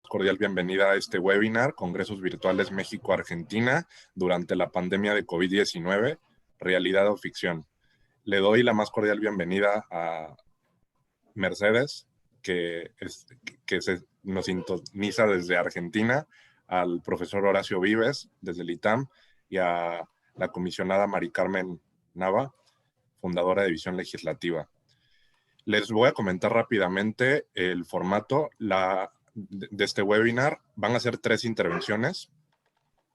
cordial bienvenida a este webinar, Congresos Virtuales México-Argentina durante la pandemia de COVID-19, realidad o ficción. Le doy la más cordial bienvenida a Mercedes, que nos sintoniza desde Argentina, al profesor Horacio Vives, desde el ITAM, y a la comisionada Mari Carmen Nava, fundadora de Visión Legislativa. Les voy a comentar rápidamente el formato de este webinar. Van a ser 3 intervenciones,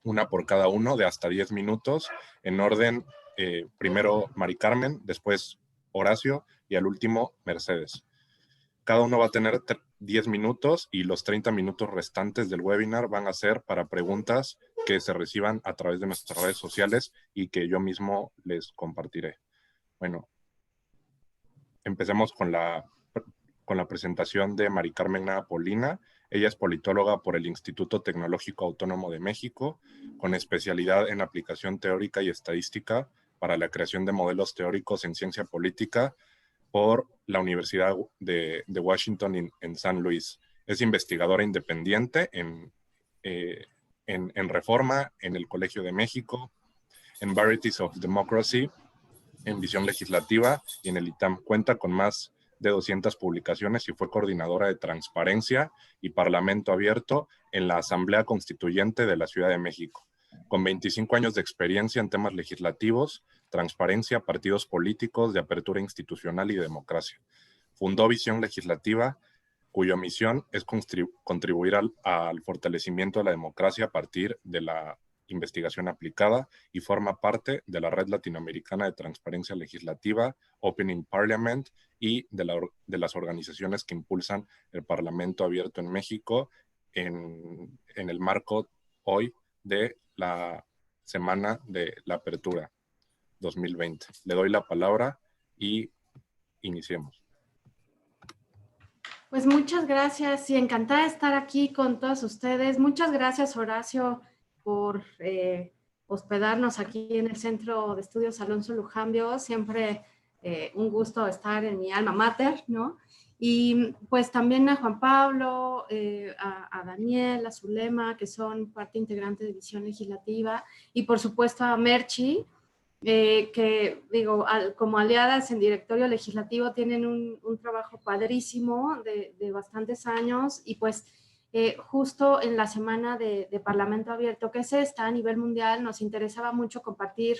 una por cada uno de hasta 10 minutos, en orden, primero Mari Carmen, después Horacio y al último Mercedes. Cada uno va a tener 10 minutos y los 30 minutos restantes del webinar van a ser para preguntas que se reciban a través de nuestras redes sociales y que yo mismo les compartiré. Bueno, empecemos con la presentación de Mari Carmen Polina. Ella es politóloga por el Instituto Tecnológico Autónomo de México, con especialidad en aplicación teórica y estadística para la creación de modelos teóricos en ciencia política por la Universidad de Washington en San Luis. Es investigadora independiente en Reforma, en el Colegio de México, en Varieties of Democracy, en Visión Legislativa y en el ITAM. Cuenta con más de 200 publicaciones y fue coordinadora de Transparencia y Parlamento Abierto en la Asamblea Constituyente de la Ciudad de México. Con 25 años de experiencia en temas legislativos, transparencia, partidos políticos, de apertura institucional y democracia. Fundó Visión Legislativa, cuya misión es contribuir al fortalecimiento de la democracia a partir de la investigación aplicada y forma parte de la Red Latinoamericana de Transparencia Legislativa, Opening Parliament y de las organizaciones que impulsan el Parlamento Abierto en México en el marco hoy de la Semana de la Apertura 2020. Le doy la palabra y iniciemos. Pues muchas gracias y encantada de estar aquí con todos ustedes. Muchas gracias, Horacio, por hospedarnos aquí en el Centro de Estudios Alonso Lujambio. Siempre un gusto estar en mi alma mater, ¿no? Y pues también a Juan Pablo, a Daniel, a Zulema, que son parte integrante de Visión Legislativa, y por supuesto a Merchi, que digo, como aliadas en directorio legislativo tienen un trabajo padrísimo de bastantes años, y pues justo en la semana de Parlamento Abierto, que es esta a nivel mundial, nos interesaba mucho compartir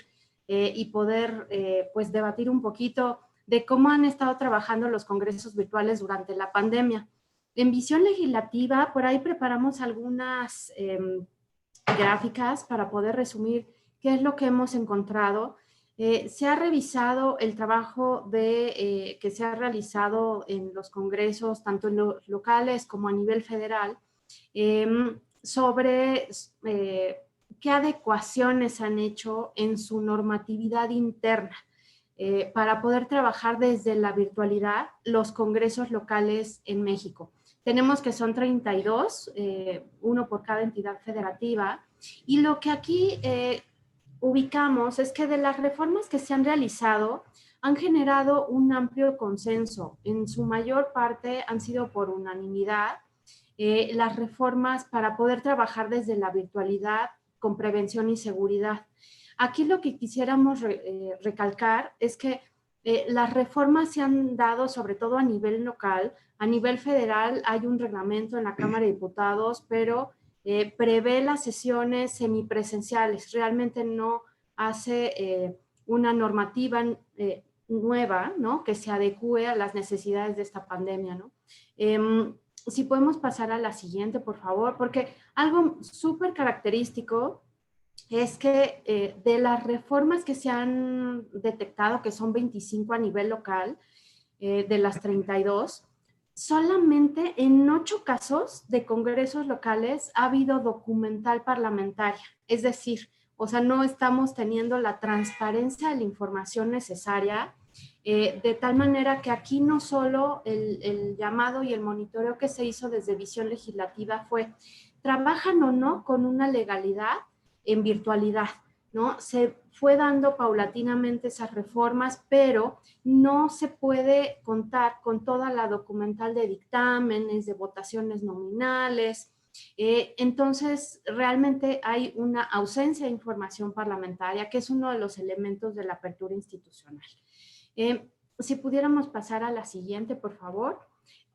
y poder pues debatir un poquito de cómo han estado trabajando los congresos virtuales durante la pandemia. En Visión Legislativa, por ahí preparamos algunas gráficas para poder resumir qué es lo que hemos encontrado. Se ha revisado el trabajo que se ha realizado en los congresos, tanto en los locales como a nivel federal, sobre qué adecuaciones han hecho en su normatividad interna para poder trabajar desde la virtualidad los congresos locales en México. Tenemos que son 32, uno por cada entidad federativa, y lo que aquí ubicamos es que de las reformas que se han realizado han generado un amplio consenso. En su mayor parte han sido por unanimidad las reformas para poder trabajar desde la virtualidad con prevención y seguridad. Aquí lo que quisiéramos recalcar es que las reformas se han dado sobre todo a nivel local. A nivel federal hay un reglamento en la Cámara de Diputados, pero prevé las sesiones semipresenciales. Realmente no hace una normativa nueva, ¿no?, que se adecue a las necesidades de esta pandemia, ¿no? Si podemos pasar a la siguiente, por favor, porque algo súper característico es que de las reformas que se han detectado, que son 25 a nivel local, de las 32, solamente en 8 casos de congresos locales ha habido documental parlamentaria. Es decir, o sea, no estamos teniendo la transparencia de la información necesaria, de tal manera que aquí no solo el llamado y el monitoreo que se hizo desde Visión Legislativa fue, ¿trabajan o no con una legalidad en virtualidad? ¿No? Se fue dando paulatinamente esas reformas, pero no se puede contar con toda la documental de dictámenes, de votaciones nominales, Entonces, realmente hay una ausencia de información parlamentaria, que es uno de los elementos de la apertura institucional. Si pudiéramos pasar a la siguiente, por favor.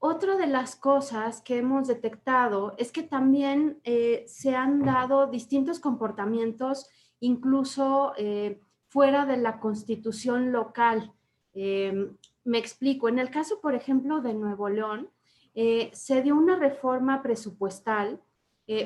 Otra de las cosas que hemos detectado es que también se han dado distintos comportamientos, incluso fuera de la constitución local. Me explico. En el caso, por ejemplo, de Nuevo León, se dio una reforma presupuestal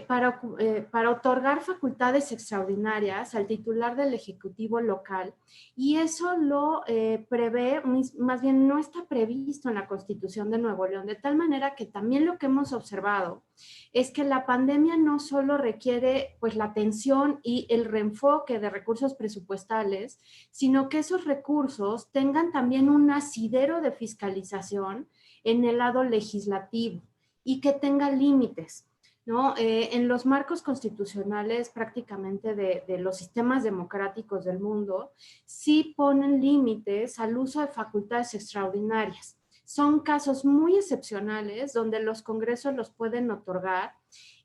para otorgar facultades extraordinarias al titular del Ejecutivo local, y eso lo prevé, más bien no está previsto en la Constitución de Nuevo León, de tal manera que también lo que hemos observado es que la pandemia no solo requiere pues la atención y el reenfoque de recursos presupuestales, sino que esos recursos tengan también un asidero de fiscalización en el lado legislativo y que tenga límites, ¿no? En los marcos constitucionales prácticamente de los sistemas democráticos del mundo, sí ponen límites al uso de facultades extraordinarias. Son casos muy excepcionales donde los congresos los pueden otorgar,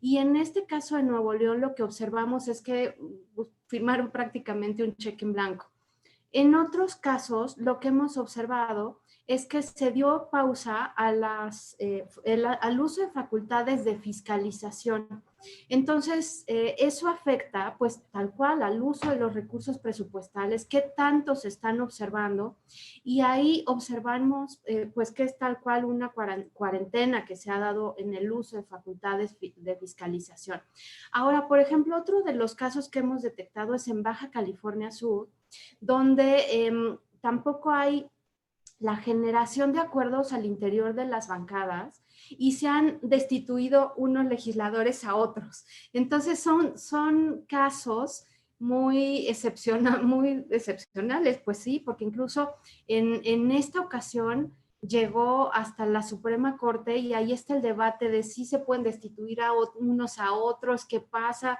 y en este caso de Nuevo León lo que observamos es que firmaron prácticamente un cheque en blanco. En otros casos, lo que hemos observado es que se dio pausa a al uso de facultades de fiscalización. Entonces, eso afecta, pues, tal cual al uso de los recursos presupuestales, qué tanto se están observando, y ahí observamos, pues, que es tal cual una cuarentena que se ha dado en el uso de facultades de fiscalización. Ahora, por ejemplo, otro de los casos que hemos detectado es en Baja California Sur, donde tampoco hay la generación de acuerdos al interior de las bancadas y se han destituido unos legisladores a otros. Entonces son casos muy excepcionales, pues sí, porque incluso en esta ocasión llegó hasta la Suprema Corte, y ahí está el debate de si se pueden destituir a unos a otros, qué pasa.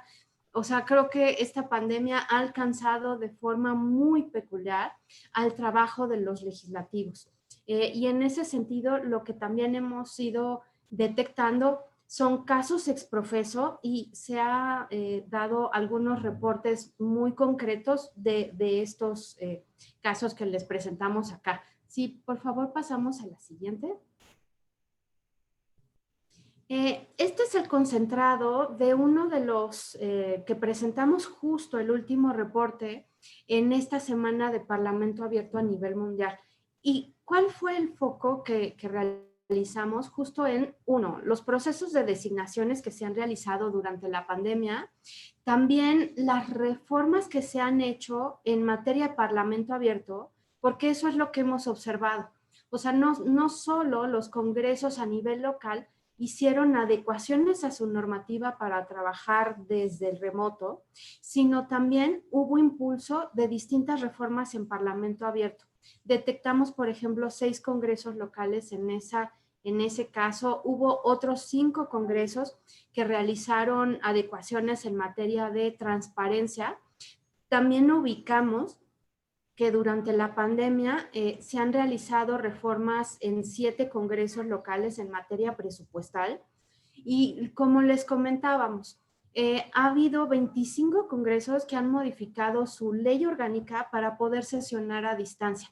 O sea, creo que esta pandemia ha alcanzado de forma muy peculiar al trabajo de los legislativos. Y en ese sentido, lo que también hemos ido detectando son casos exprofeso, y se ha dado algunos reportes muy concretos de estos casos que les presentamos acá. Sí, por favor, pasamos a la siguiente. Este es el concentrado de uno de los que presentamos justo el último reporte en esta semana de Parlamento Abierto a nivel mundial. ¿Y cuál fue el foco que realizamos? Justo en, uno, los procesos de designaciones que se han realizado durante la pandemia, también las reformas que se han hecho en materia de Parlamento Abierto, porque eso es lo que hemos observado. O sea, no solo los congresos a nivel local hicieron adecuaciones a su normativa para trabajar desde el remoto, sino también hubo impulso de distintas reformas en Parlamento Abierto. Detectamos, por ejemplo, 6 congresos locales en ese caso. Hubo otros 5 congresos que realizaron adecuaciones en materia de transparencia. También ubicamos que durante la pandemia se han realizado reformas en 7 congresos locales en materia presupuestal, y como les comentábamos, ha habido 25 congresos que han modificado su ley orgánica para poder sesionar a distancia.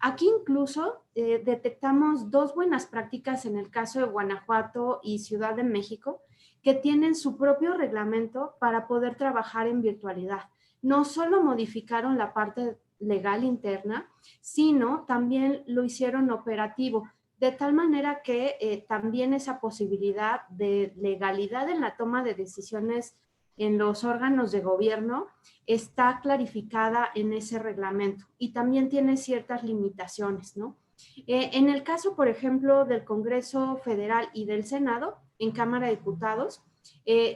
Aquí incluso detectamos 2 buenas prácticas en el caso de Guanajuato y Ciudad de México, que tienen su propio reglamento para poder trabajar en virtualidad. No solo modificaron la parte legal interna, sino también lo hicieron operativo, de tal manera que también esa posibilidad de legalidad en la toma de decisiones en los órganos de gobierno está clarificada en ese reglamento, y también tiene ciertas limitaciones, ¿no? En el caso, por ejemplo, del Congreso Federal y del Senado, en Cámara de Diputados,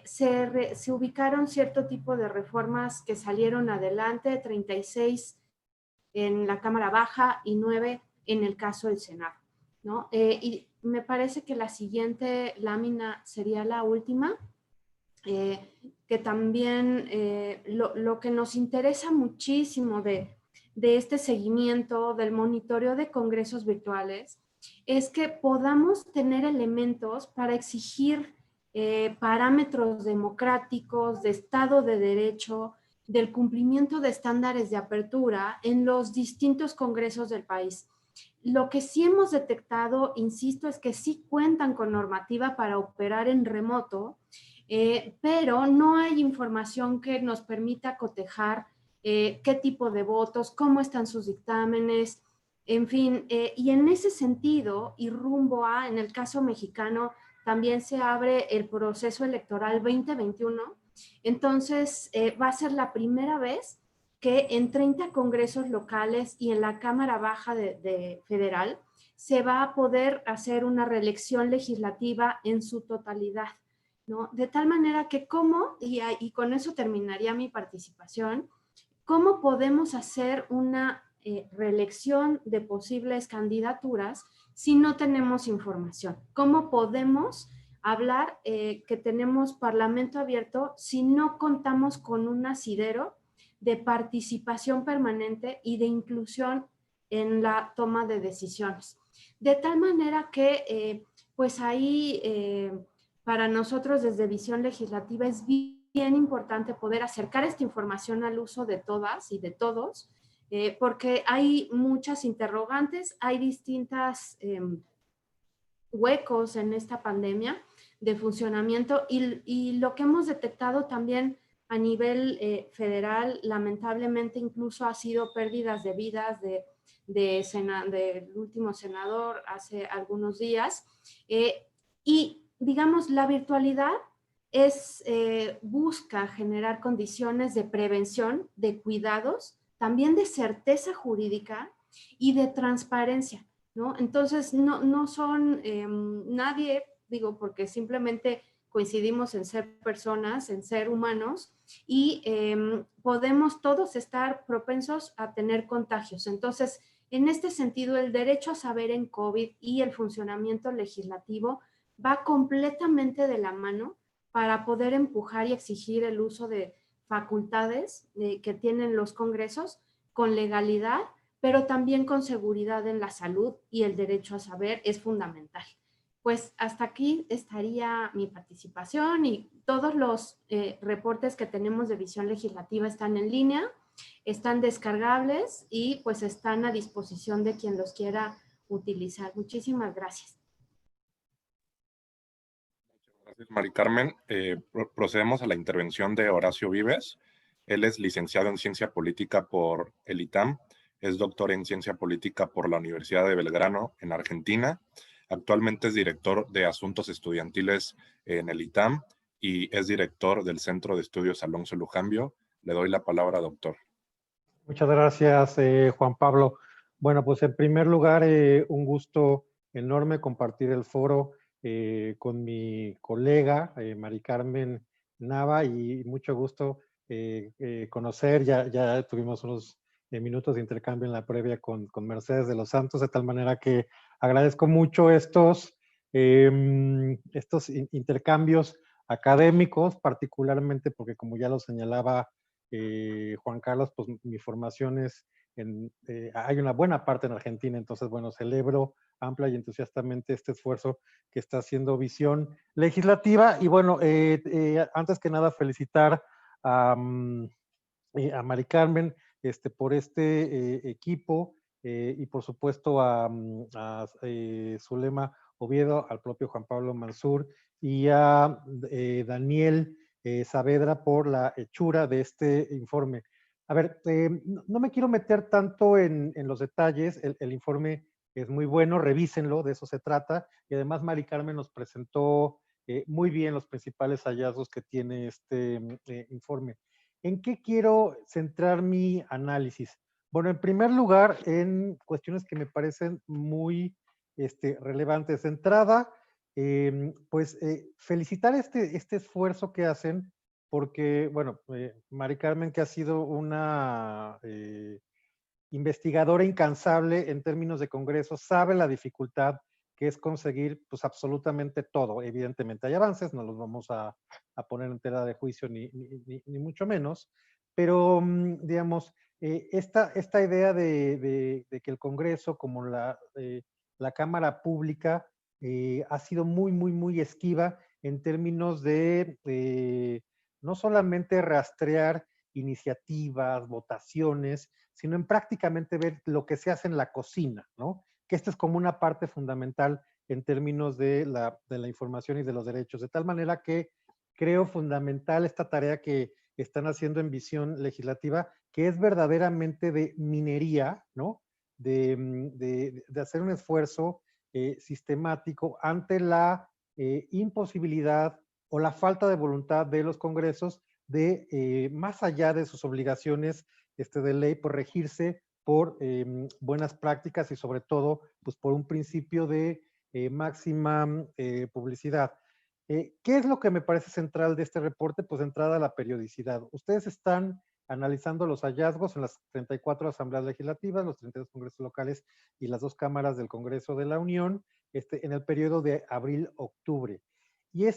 se ubicaron cierto tipo de reformas que salieron adelante, 36 en la Cámara Baja y 9 en el caso del Senado, ¿no? Y me parece que la siguiente lámina sería la última, que también lo que nos interesa muchísimo de este seguimiento, del monitoreo de congresos virtuales, es que podamos tener elementos para exigir parámetros democráticos, de Estado de Derecho, del cumplimiento de estándares de apertura en los distintos congresos del país. Lo que sí hemos detectado, insisto, es que sí cuentan con normativa para operar en remoto, pero no hay información que nos permita cotejar qué tipo de votos, cómo están sus dictámenes, en fin, y en ese sentido, y rumbo a, en el caso mexicano, también se abre el proceso electoral 2021, entonces va a ser la primera vez que en 30 congresos locales y en la Cámara Baja de Federal se va a poder hacer una reelección legislativa en su totalidad, ¿no? De tal manera que y con eso terminaría mi participación, ¿cómo podemos hacer una reelección de posibles candidaturas si no tenemos información? ¿Cómo podemos hablar que tenemos parlamento abierto si no contamos con un asidero de participación permanente y de inclusión en la toma de decisiones? De tal manera que, pues ahí, para nosotros desde Visión Legislativa es bien importante poder acercar esta información al uso de todas y de todos, porque hay muchas interrogantes, hay distintas huecos en esta pandemia de funcionamiento y lo que hemos detectado también a nivel federal, lamentablemente incluso ha sido pérdidas de vidas del último senador hace algunos días. Y digamos, la virtualidad busca generar condiciones de prevención, de cuidados, también de certeza jurídica y de transparencia, ¿no? Entonces, no son nadie, digo, porque simplemente coincidimos en ser personas, en ser humanos, y podemos todos estar propensos a tener contagios. Entonces, en este sentido, el derecho a saber en COVID y el funcionamiento legislativo va completamente de la mano para poder empujar y exigir el uso de facultades que tienen los congresos con legalidad, pero también con seguridad en la salud, y el derecho a saber es fundamental. Pues hasta aquí estaría mi participación, y todos los reportes que tenemos de Visión Legislativa están en línea, están descargables y pues están a disposición de quien los quiera utilizar. Muchísimas gracias. Gracias, Mari Carmen. Procedemos a la intervención de Horacio Vives. Él es licenciado en Ciencia Política por el ITAM, es doctor en Ciencia Política por la Universidad de Belgrano, en Argentina. Actualmente es director de Asuntos Estudiantiles en el ITAM y es director del Centro de Estudios Alonso Lujambio. Le doy la palabra, doctor. Muchas gracias, Juan Pablo. Bueno, pues en primer lugar, un gusto enorme compartir el foro con mi colega, Mari Carmen Nava, y mucho gusto conocer, ya tuvimos unos minutos de intercambio en la previa con Mercedes de los Santos, de tal manera que agradezco mucho estos intercambios académicos, particularmente porque, como ya lo señalaba Juan Carlos, pues mi formación es hay una buena parte en Argentina, entonces, bueno, celebro amplia y entusiastamente este esfuerzo que está haciendo Visión Legislativa. Y bueno, antes que nada, felicitar a Mari Carmen por este equipo y por supuesto a Zulema Oviedo, al propio Juan Pablo Mansur y a Daniel Saavedra por la hechura de este informe. A ver, no me quiero meter tanto en los detalles, el informe es muy bueno, revísenlo, de eso se trata, y además Mari Carmen nos presentó muy bien los principales hallazgos que tiene este informe. ¿En qué quiero centrar mi análisis? Bueno, en primer lugar, en cuestiones que me parecen muy relevantes. De entrada, pues felicitar este esfuerzo que hacen, porque, bueno, Mari Carmen, que ha sido una investigadora incansable en términos de congresos, sabe la dificultad que es conseguir pues absolutamente todo. Evidentemente hay avances, no los vamos a poner en tela de juicio ni mucho menos, pero digamos, esta idea de que el Congreso como la Cámara Pública ha sido muy esquiva en términos de no solamente rastrear iniciativas, votaciones, sino en prácticamente ver lo que se hace en la cocina, ¿no? Que esta es como una parte fundamental en términos de la información y de los derechos, de tal manera que creo fundamental esta tarea que están haciendo en Visión Legislativa, que es verdaderamente de minería, ¿no? De hacer un esfuerzo sistemático ante la imposibilidad o la falta de voluntad de los congresos de, más allá de sus obligaciones de ley, por regirse por buenas prácticas y sobre todo pues, por un principio de máxima publicidad. ¿Qué es lo que me parece central de este reporte? Pues entrada a la periodicidad. Ustedes están analizando los hallazgos en las 34 asambleas legislativas, los 32 congresos locales y las 2 cámaras del Congreso de la Unión, en el periodo de abril-octubre. Y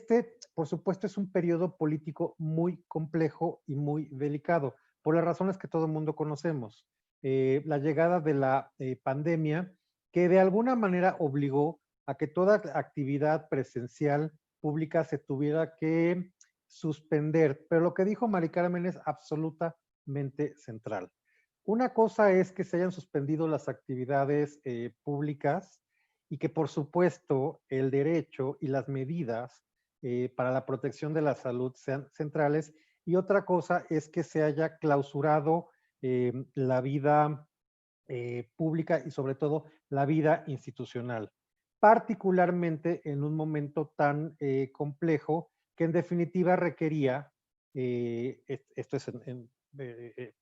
por supuesto, es un periodo político muy complejo y muy delicado, por las razones que todo el mundo conocemos. La llegada de la pandemia, que de alguna manera obligó a que toda actividad presencial pública se tuviera que suspender. Pero lo que dijo Mari Carmen es absolutamente central. Una cosa es que se hayan suspendido las actividades públicas y que por supuesto el derecho y las medidas para la protección de la salud sean centrales, y otra cosa es que se haya clausurado la vida pública y sobre todo la vida institucional, particularmente en un momento tan complejo que en definitiva requería, esto es en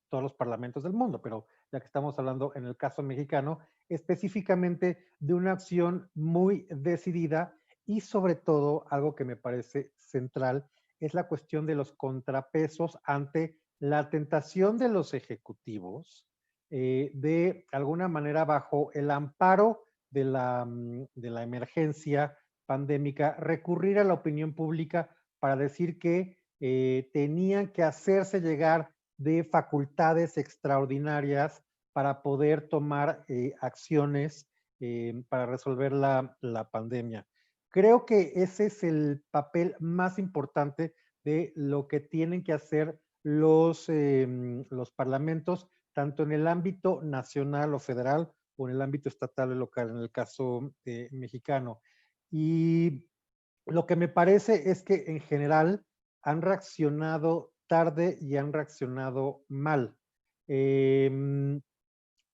todos los parlamentos del mundo, pero ya que estamos hablando en el caso mexicano, específicamente de una acción muy decidida y sobre todo algo que me parece central es la cuestión de los contrapesos ante la tentación de los ejecutivos de alguna manera bajo el amparo de la emergencia pandémica, recurrir a la opinión pública para decir que tenían que hacerse llegar de facultades extraordinarias para poder tomar acciones para resolver la pandemia. Creo que ese es el papel más importante de lo que tienen que hacer los parlamentos, tanto en el ámbito nacional o federal o en el ámbito estatal o local, en el caso mexicano. Y lo que me parece es que en general han reaccionado tarde y han reaccionado mal.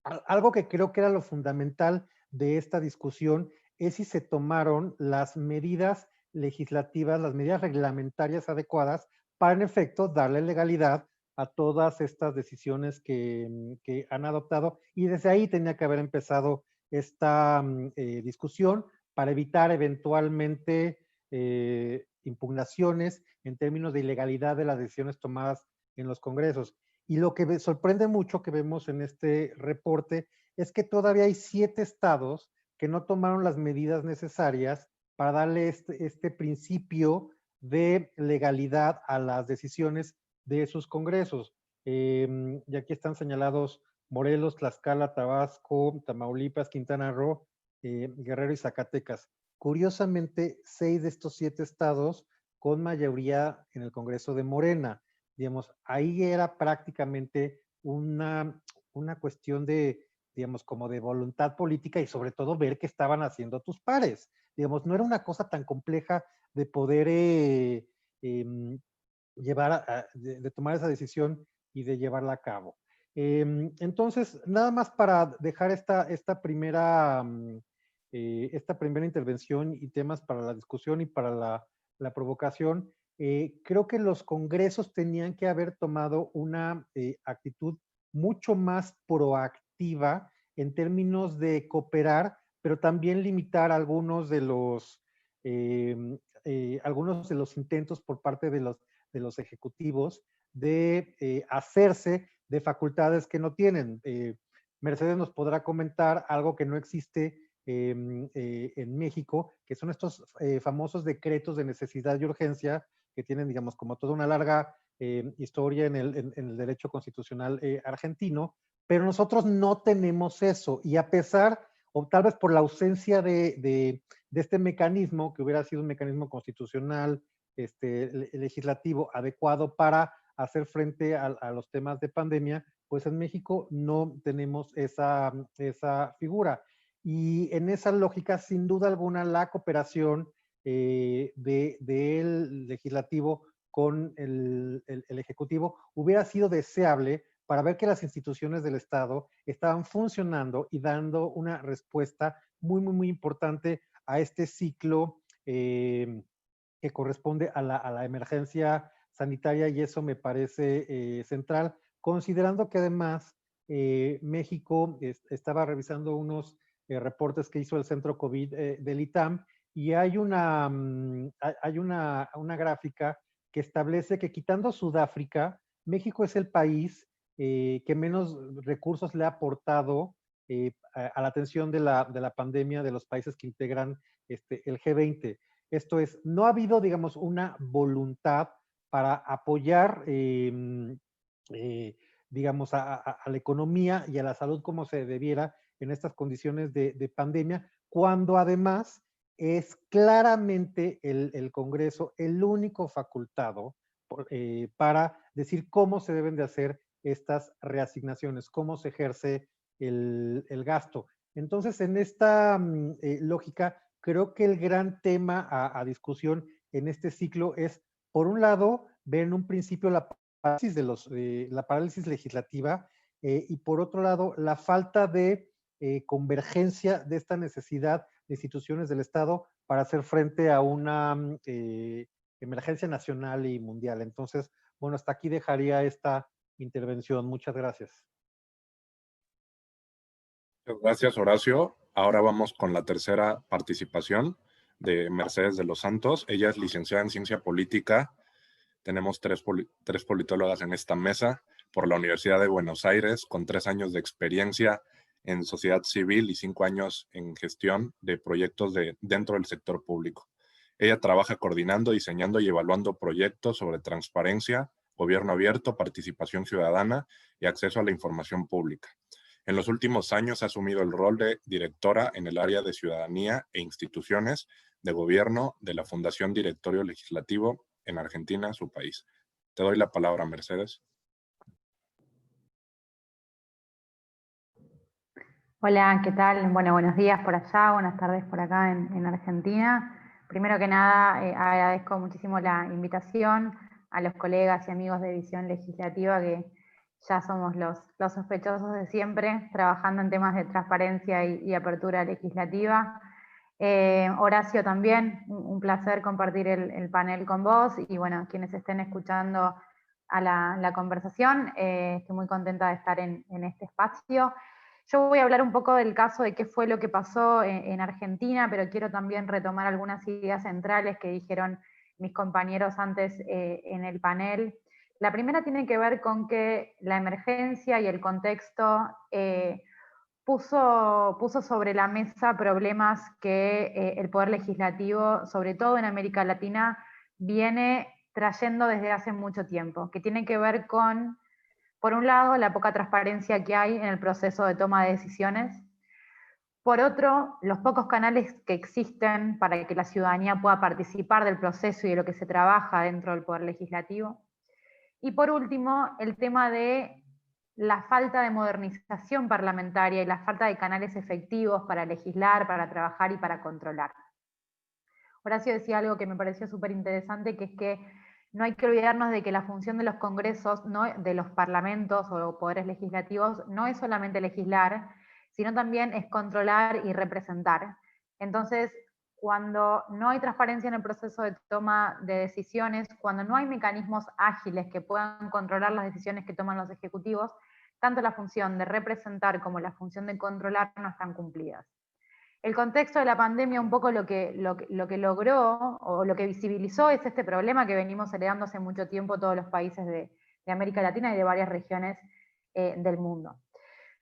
Algo que creo que era lo fundamental de esta discusión es si se tomaron las medidas legislativas, las medidas reglamentarias adecuadas para en efecto darle legalidad a todas estas decisiones que han adoptado, y desde ahí tenía que haber empezado esta discusión para evitar eventualmente impugnaciones en términos de ilegalidad de las decisiones tomadas en los congresos. Y lo que me sorprende mucho que vemos en este reporte es que todavía hay 7 estados que no tomaron las medidas necesarias para darle este principio de legalidad a las decisiones de sus congresos. Y aquí están señalados Morelos, Tlaxcala, Tabasco, Tamaulipas, Quintana Roo, Guerrero y Zacatecas. Curiosamente, 6 de estos 7 estados con mayoría en el Congreso de Morena. Digamos, ahí era prácticamente una cuestión de, digamos, como de voluntad política y sobre todo ver qué estaban haciendo tus pares. Digamos, no era una cosa tan compleja de poder llevar, de tomar esa decisión y de llevarla a cabo. Entonces, nada más para dejar esta primera intervención y temas para la discusión y para la provocación. Creo que los congresos tenían que haber tomado una actitud mucho más proactiva en términos de cooperar, pero también limitar algunos de los intentos por parte de los ejecutivos de hacerse de facultades que no tienen. Mercedes nos podrá comentar algo que no existe en México, que son estos famosos decretos de necesidad y urgencia que tienen, digamos, como toda una larga historia en el derecho constitucional argentino, pero nosotros no tenemos eso, y a pesar, o tal vez por la ausencia de de este mecanismo, que hubiera sido un mecanismo constitucional, legislativo adecuado para hacer frente a los temas de pandemia, pues en México no tenemos esa figura. Y en esa lógica, sin duda alguna, la cooperación del legislativo con el ejecutivo hubiera sido deseable para ver que las instituciones del Estado estaban funcionando y dando una respuesta muy, muy, muy importante a este ciclo que corresponde a la emergencia sanitaria, y eso me parece central, considerando que además México estaba revisando unos reportes que hizo el Centro COVID del ITAM, y hay una gráfica que establece que, quitando Sudáfrica, México es el país que menos recursos le ha aportado a la atención de la pandemia de los países que integran el G20. Esto es, no ha habido, digamos, una voluntad para apoyar, digamos, a la economía y a la salud como se debiera en estas condiciones de pandemia, cuando además es claramente el Congreso el único facultado para decir cómo se deben de hacer estas reasignaciones, cómo se ejerce el gasto. Entonces, en esta lógica, creo que el gran tema a discusión en este ciclo es, por un lado, ver en un principio la parálisis legislativa y por otro lado, la falta de convergencia de esta necesidad de instituciones del Estado para hacer frente a una emergencia nacional y mundial. Entonces, bueno, hasta aquí dejaría esta intervención. Muchas gracias. Muchas gracias, Horacio. Ahora vamos con la tercera participación de Mercedes de los Santos. Ella es licenciada en Ciencia Política. Tenemos tres politólogas en esta mesa por la Universidad de Buenos Aires, con 3 años de experiencia en sociedad civil y 5 años en gestión de proyectos dentro del sector público. Ella trabaja coordinando, diseñando y evaluando proyectos sobre transparencia, gobierno abierto, participación ciudadana y acceso a la información pública. En los últimos años ha asumido el rol de directora en el área de ciudadanía e instituciones de gobierno de la Fundación Directorio Legislativo en Argentina, su país. Te doy la palabra, Mercedes. Hola, ¿qué tal? Bueno, buenos días por allá, buenas tardes por acá en Argentina. Primero que nada, agradezco muchísimo la invitación a los colegas y amigos de Visión Legislativa, que ya somos los sospechosos de siempre, trabajando en temas de transparencia y apertura legislativa. Horacio, también, un placer compartir el panel con vos, y bueno, quienes estén escuchando a la conversación, estoy muy contenta de estar en este espacio. Yo voy a hablar un poco del caso de qué fue lo que pasó en Argentina, pero quiero también retomar algunas ideas centrales que dijeron mis compañeros antes en el panel. La primera tiene que ver con que la emergencia y el contexto puso sobre la mesa problemas que el Poder Legislativo, sobre todo en América Latina, viene trayendo desde hace mucho tiempo, que tiene que ver con, por un lado, la poca transparencia que hay en el proceso de toma de decisiones. Por otro, los pocos canales que existen para que la ciudadanía pueda participar del proceso y de lo que se trabaja dentro del Poder Legislativo. Y por último, el tema de la falta de modernización parlamentaria y la falta de canales efectivos para legislar, para trabajar y para controlar. Horacio decía algo que me pareció súper interesante, que es que no hay que olvidarnos de que la función de los congresos, de los parlamentos o poderes legislativos, no es solamente legislar, sino también es controlar y representar. Entonces, cuando no hay transparencia en el proceso de toma de decisiones, cuando no hay mecanismos ágiles que puedan controlar las decisiones que toman los ejecutivos, tanto la función de representar como la función de controlar no están cumplidas. El contexto de la pandemia un poco lo que logró o lo que visibilizó es este problema que venimos heredando hace mucho tiempo todos los países de América Latina y de varias regiones del mundo.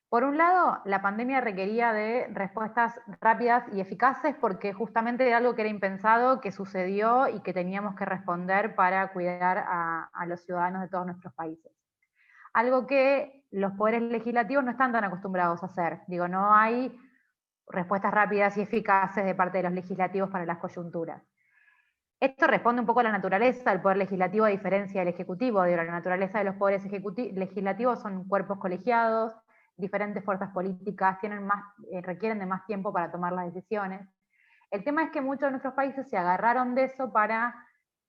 Por un lado, la pandemia requería de respuestas rápidas y eficaces porque justamente era algo que era impensado, que sucedió y que teníamos que responder para cuidar a los ciudadanos de todos nuestros países. Algo que los poderes legislativos no están tan acostumbrados a hacer. Digo, no hay respuestas rápidas y eficaces de parte de los legislativos para las coyunturas. Esto responde un poco a la naturaleza del poder legislativo, a diferencia del ejecutivo. La naturaleza de los poderes legislativos son cuerpos colegiados, diferentes fuerzas políticas, requieren de más tiempo para tomar las decisiones. El tema es que muchos de nuestros países se agarraron de eso para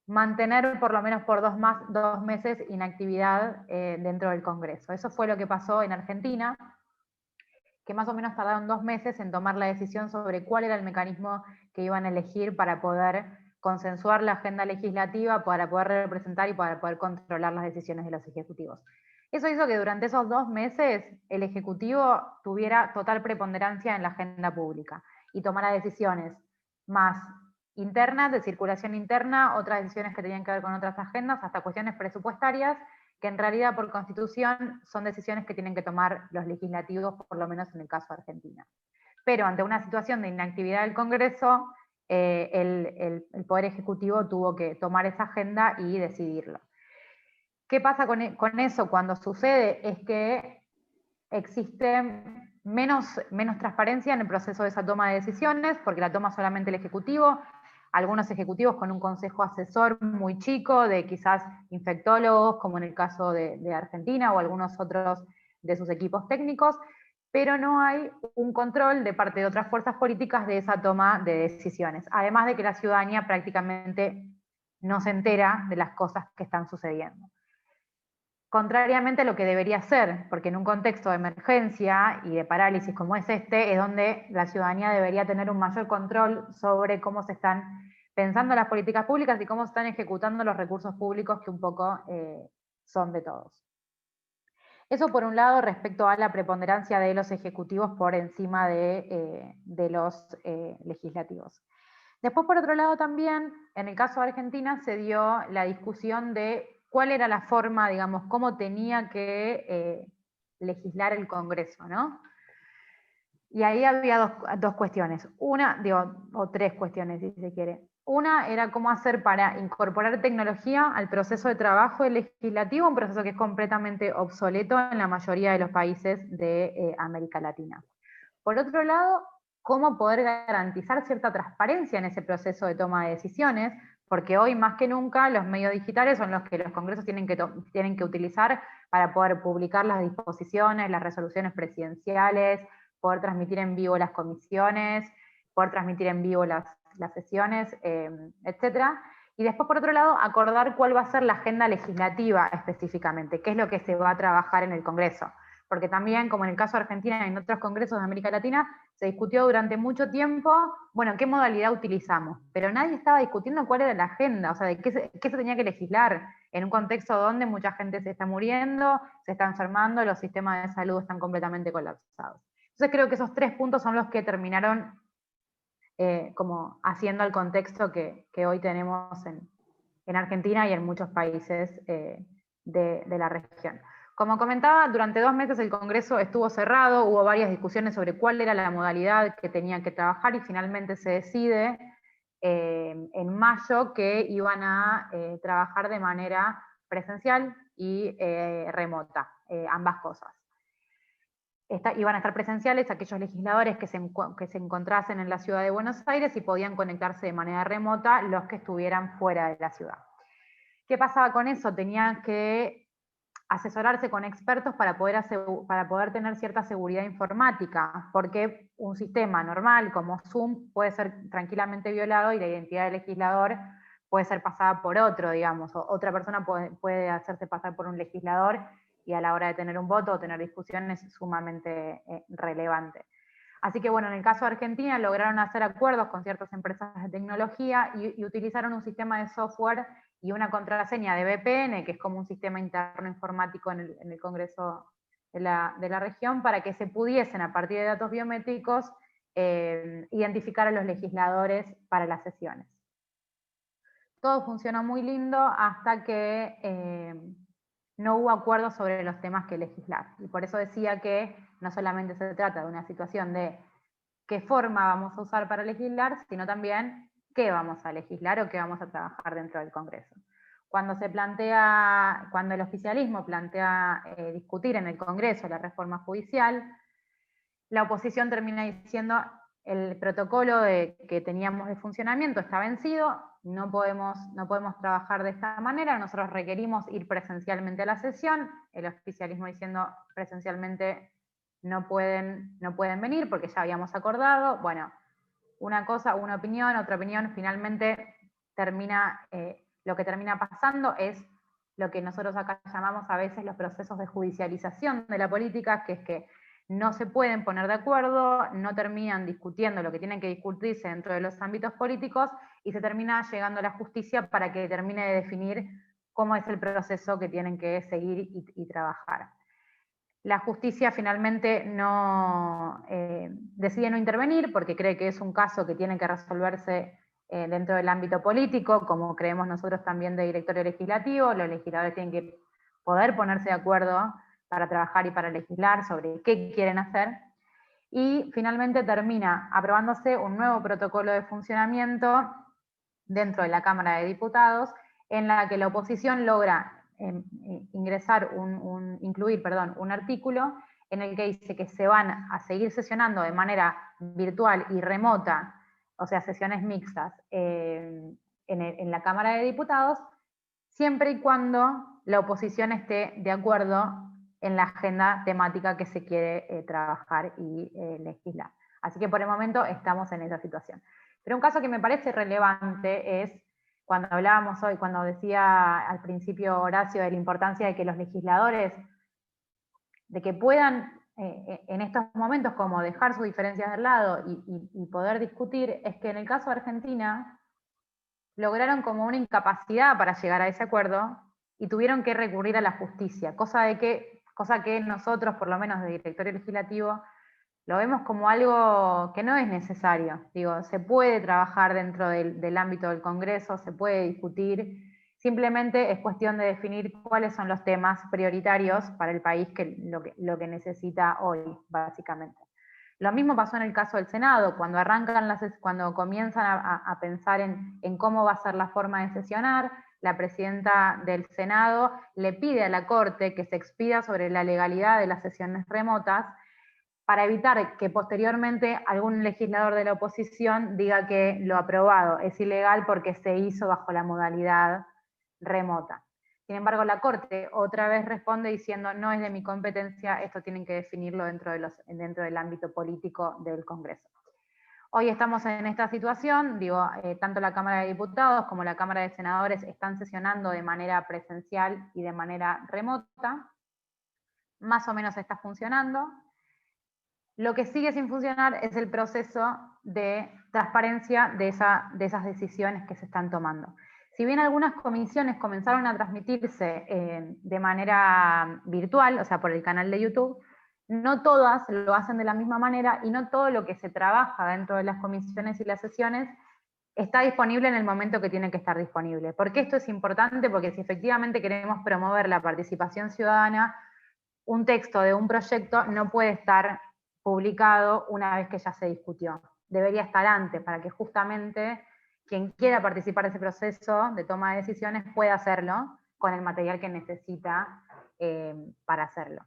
mantener por lo menos por 2 meses inactividad dentro del Congreso. Eso fue lo que pasó en Argentina, que más o menos tardaron 2 meses en tomar la decisión sobre cuál era el mecanismo que iban a elegir para poder consensuar la agenda legislativa, para poder representar y para poder controlar las decisiones de los ejecutivos. Eso hizo que durante esos 2 meses el Ejecutivo tuviera total preponderancia en la agenda pública y tomara decisiones más internas, de circulación interna, otras decisiones que tenían que ver con otras agendas, hasta cuestiones presupuestarias, que en realidad por constitución son decisiones que tienen que tomar los legislativos, por lo menos en el caso de Argentina. Pero ante una situación de inactividad del Congreso, el Poder Ejecutivo tuvo que tomar esa agenda y decidirlo. ¿Qué pasa con eso cuando sucede? Es que existe menos transparencia en el proceso de esa toma de decisiones, porque la toma solamente el Ejecutivo, algunos ejecutivos con un consejo asesor muy chico, de quizás infectólogos, como en el caso de Argentina, o algunos otros de sus equipos técnicos, pero no hay un control de parte de otras fuerzas políticas de esa toma de decisiones, además de que la ciudadanía prácticamente no se entera de las cosas que están sucediendo. Contrariamente a lo que debería ser, porque en un contexto de emergencia y de parálisis como es este, es donde la ciudadanía debería tener un mayor control sobre cómo se están pensando las políticas públicas y cómo se están ejecutando los recursos públicos que un poco son de todos. Eso por un lado respecto a la preponderancia de los ejecutivos por encima de los legislativos. Después, por otro lado, también, en el caso de Argentina, se dio la discusión de cuál era la forma, digamos, cómo tenía que legislar el Congreso, ¿no? Y ahí había dos cuestiones. Una, o tres cuestiones, si se quiere. Una era cómo hacer para incorporar tecnología al proceso de trabajo del legislativo, un proceso que es completamente obsoleto en la mayoría de los países de América Latina. Por otro lado, cómo poder garantizar cierta transparencia en ese proceso de toma de decisiones, porque hoy más que nunca los medios digitales son los que los congresos tienen que utilizar para poder publicar las disposiciones, las resoluciones presidenciales, poder transmitir en vivo las comisiones, poder transmitir en vivo las sesiones, etcétera. Y después, por otro lado, acordar cuál va a ser la agenda legislativa específicamente, qué es lo que se va a trabajar en el Congreso. Porque también, como en el caso de Argentina y en otros congresos de América Latina, se discutió durante mucho tiempo, bueno, qué modalidad utilizamos, pero nadie estaba discutiendo cuál era la agenda, o sea, de qué se tenía que legislar, en un contexto donde mucha gente se está muriendo, se está enfermando, los sistemas de salud están completamente colapsados. Entonces creo que esos 3 puntos son los que terminaron como haciendo el contexto que hoy tenemos en Argentina y en muchos países de la región. Como comentaba, durante 2 meses el Congreso estuvo cerrado, hubo varias discusiones sobre cuál era la modalidad que tenían que trabajar y finalmente se decide en mayo que iban a trabajar de manera presencial y remota, ambas cosas. Iban a estar presenciales aquellos legisladores que se encontrasen en la ciudad de Buenos Aires y podían conectarse de manera remota los que estuvieran fuera de la ciudad. ¿Qué pasaba con eso? Tenían que asesorarse con expertos para poder tener cierta seguridad informática, porque un sistema normal como Zoom puede ser tranquilamente violado y la identidad del legislador puede ser pasada por otro, digamos, o otra persona puede hacerse pasar por un legislador y a la hora de tener un voto o tener discusiones es sumamente relevante. Así que bueno, en el caso de Argentina lograron hacer acuerdos con ciertas empresas de tecnología y utilizaron un sistema de software y una contraseña de VPN, que es como un sistema interno informático en el Congreso de la región, para que se pudiesen, a partir de datos biométricos, identificar a los legisladores para las sesiones. Todo funcionó muy lindo hasta que no hubo acuerdo sobre los temas que legislar. Y por eso decía que no solamente se trata de una situación de qué forma vamos a usar para legislar, sino también qué vamos a legislar o qué vamos a trabajar dentro del Congreso. Cuando el oficialismo plantea discutir en el Congreso la reforma judicial, la oposición termina diciendo el protocolo que teníamos de funcionamiento está vencido, no podemos trabajar de esta manera, nosotros requerimos ir presencialmente a la sesión, el oficialismo diciendo presencialmente no pueden venir porque ya habíamos acordado, bueno, una cosa, una opinión, otra opinión, finalmente lo que termina pasando es lo que nosotros acá llamamos a veces los procesos de judicialización de la política, que es que no se pueden poner de acuerdo, no terminan discutiendo lo que tienen que discutirse dentro de los ámbitos políticos y se termina llegando a la justicia para que termine de definir cómo es el proceso que tienen que seguir y trabajar. La justicia finalmente decide no intervenir porque cree que es un caso que tiene que resolverse dentro del ámbito político, como creemos nosotros también de directorio legislativo. Los legisladores tienen que poder ponerse de acuerdo para trabajar y para legislar sobre qué quieren hacer, y finalmente termina aprobándose un nuevo protocolo de funcionamiento dentro de la Cámara de Diputados, en la que la oposición logra incluir un artículo en el que dice que se van a seguir sesionando de manera virtual y remota, o sea, sesiones mixtas, en la Cámara de Diputados, siempre y cuando la oposición esté de acuerdo en la agenda temática que se quiere trabajar y legislar. Así que por el momento estamos en esa situación. Pero un caso que me parece relevante es, cuando hablábamos hoy, cuando decía al principio Horacio de la importancia de que los legisladores, de que puedan en estos momentos como dejar sus diferencias de lado y poder discutir, es que en el caso de Argentina lograron como una incapacidad para llegar a ese acuerdo y tuvieron que recurrir a la justicia, cosa que nosotros, por lo menos de directorio legislativo, lo vemos como algo que no es necesario. Digo, se puede trabajar dentro del ámbito del Congreso, se puede discutir, simplemente es cuestión de definir cuáles son los temas prioritarios para el país, lo que necesita hoy, básicamente. Lo mismo pasó en el caso del Senado, cuando comienzan a pensar en cómo va a ser la forma de sesionar, la presidenta del Senado le pide a la Corte que se expida sobre la legalidad de las sesiones remotas, para evitar que posteriormente algún legislador de la oposición diga que lo aprobado es ilegal porque se hizo bajo la modalidad remota. Sin embargo, la Corte otra vez responde diciendo no es de mi competencia, esto tienen que definirlo dentro del ámbito político del Congreso. Hoy estamos en esta situación, tanto la Cámara de Diputados como la Cámara de Senadores están sesionando de manera presencial y de manera remota. Más o menos está funcionando. Lo que sigue sin funcionar es el proceso de transparencia de esas decisiones que se están tomando. Si bien algunas comisiones comenzaron a transmitirse de manera virtual, o sea, por el canal de YouTube, no todas lo hacen de la misma manera y no todo lo que se trabaja dentro de las comisiones y las sesiones está disponible en el momento que tiene que estar disponible. ¿Por qué esto es importante? Porque si efectivamente queremos promover la participación ciudadana, un texto de un proyecto no puede estar publicado una vez que ya se discutió. Debería estar antes, para que justamente quien quiera participar de ese proceso de toma de decisiones pueda hacerlo con el material que necesita para hacerlo.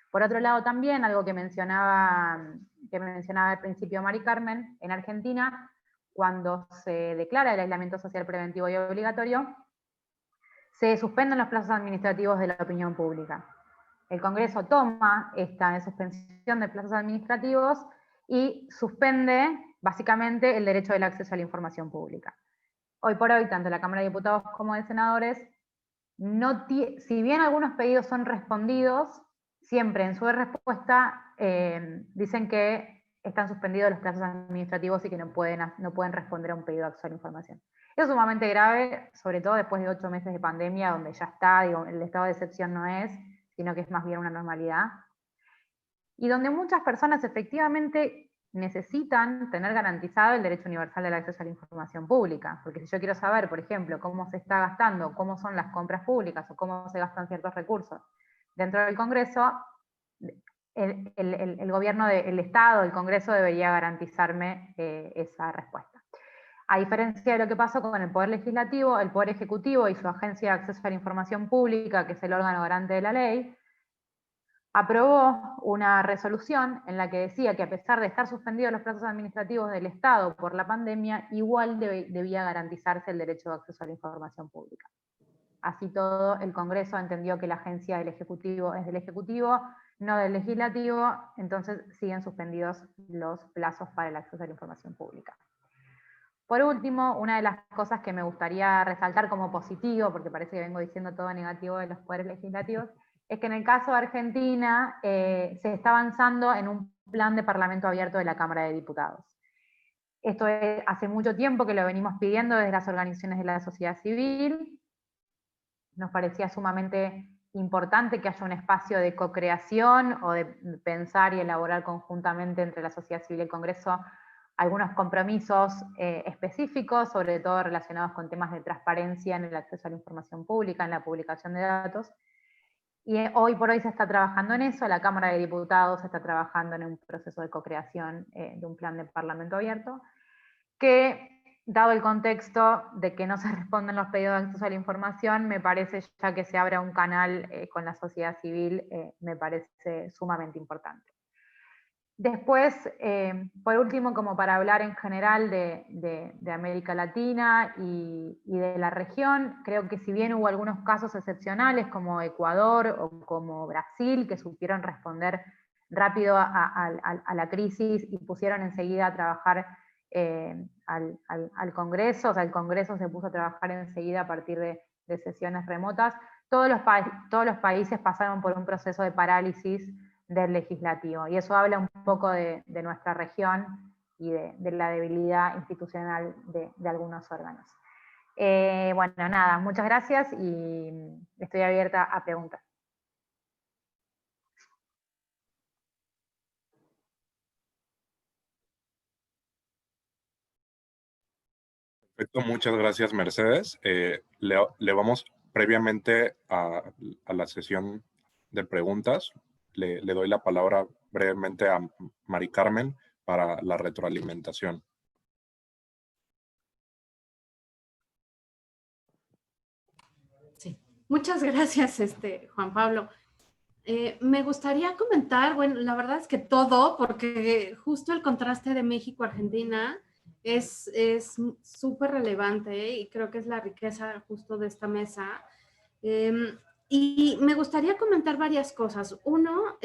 Por otro lado también, algo que mencionaba al principio Mari Carmen, en Argentina, cuando se declara el aislamiento social preventivo y obligatorio, se suspenden los plazos administrativos de la opinión pública. El Congreso toma esta suspensión de plazos administrativos y suspende básicamente el derecho del acceso a la información pública. Hoy por hoy, tanto la Cámara de Diputados como de Senadores, si bien algunos pedidos son respondidos, siempre en su respuesta dicen que están suspendidos los plazos administrativos y que no pueden responder a un pedido de acceso a la información. Eso es sumamente grave, sobre todo después de 8 meses de pandemia, donde ya está, el estado de excepción no es, sino que es más bien una normalidad, y donde muchas personas efectivamente necesitan tener garantizado el derecho universal del acceso a la información pública, porque si yo quiero saber, por ejemplo, cómo se está gastando, cómo son las compras públicas o cómo se gastan ciertos recursos dentro del Congreso, el gobierno del Estado, el Congreso, debería garantizarme esa respuesta. A diferencia de lo que pasó con el Poder Legislativo, el Poder Ejecutivo y su Agencia de Acceso a la Información Pública, que es el órgano garante de la ley, aprobó una resolución en la que decía que a pesar de estar suspendidos los plazos administrativos del Estado por la pandemia, igual debía garantizarse el derecho de acceso a la información pública. Así todo, el Congreso entendió que la agencia del Ejecutivo es del Ejecutivo, no del Legislativo, entonces siguen suspendidos los plazos para el acceso a la información pública. Por último, una de las cosas que me gustaría resaltar como positivo, porque parece que vengo diciendo todo negativo de los poderes legislativos, es que en el caso de Argentina se está avanzando en un plan de parlamento abierto de la Cámara de Diputados. Esto hace mucho tiempo que lo venimos pidiendo desde las organizaciones de la sociedad civil. Nos parecía sumamente importante que haya un espacio de co-creación o de pensar y elaborar conjuntamente entre la sociedad civil y el Congreso algunos compromisos específicos, sobre todo relacionados con temas de transparencia en el acceso a la información pública, en la publicación de datos. Y hoy por hoy se está trabajando en eso, la Cámara de Diputados está trabajando en un proceso de co-creación de un plan de parlamento abierto, que, dado el contexto de que no se responden los pedidos de acceso a la información, me parece, ya que se abra un canal con la sociedad civil, me parece sumamente importante. Después, por último, como para hablar en general de América Latina y de la región, creo que si bien hubo algunos casos excepcionales como Ecuador o como Brasil, que supieron responder rápido a la crisis y pusieron enseguida a trabajar al Congreso, o sea, el Congreso se puso a trabajar enseguida a partir de sesiones remotas, todos los países pasaron por un proceso de parálisis del legislativo, y eso habla un poco de nuestra región y de la debilidad institucional de algunos órganos. Bueno, nada, muchas gracias y estoy abierta a preguntas. Perfecto, muchas gracias, Mercedes. Le vamos previamente a la sesión de preguntas. Le doy la palabra brevemente a Mari Carmen para la retroalimentación. Sí, muchas gracias, Juan Pablo. Me gustaría comentar, bueno, la verdad es que todo, porque justo el contraste de México-Argentina es súper relevante y creo que es la riqueza justo de esta mesa. Y me gustaría comentar varias cosas. Uno,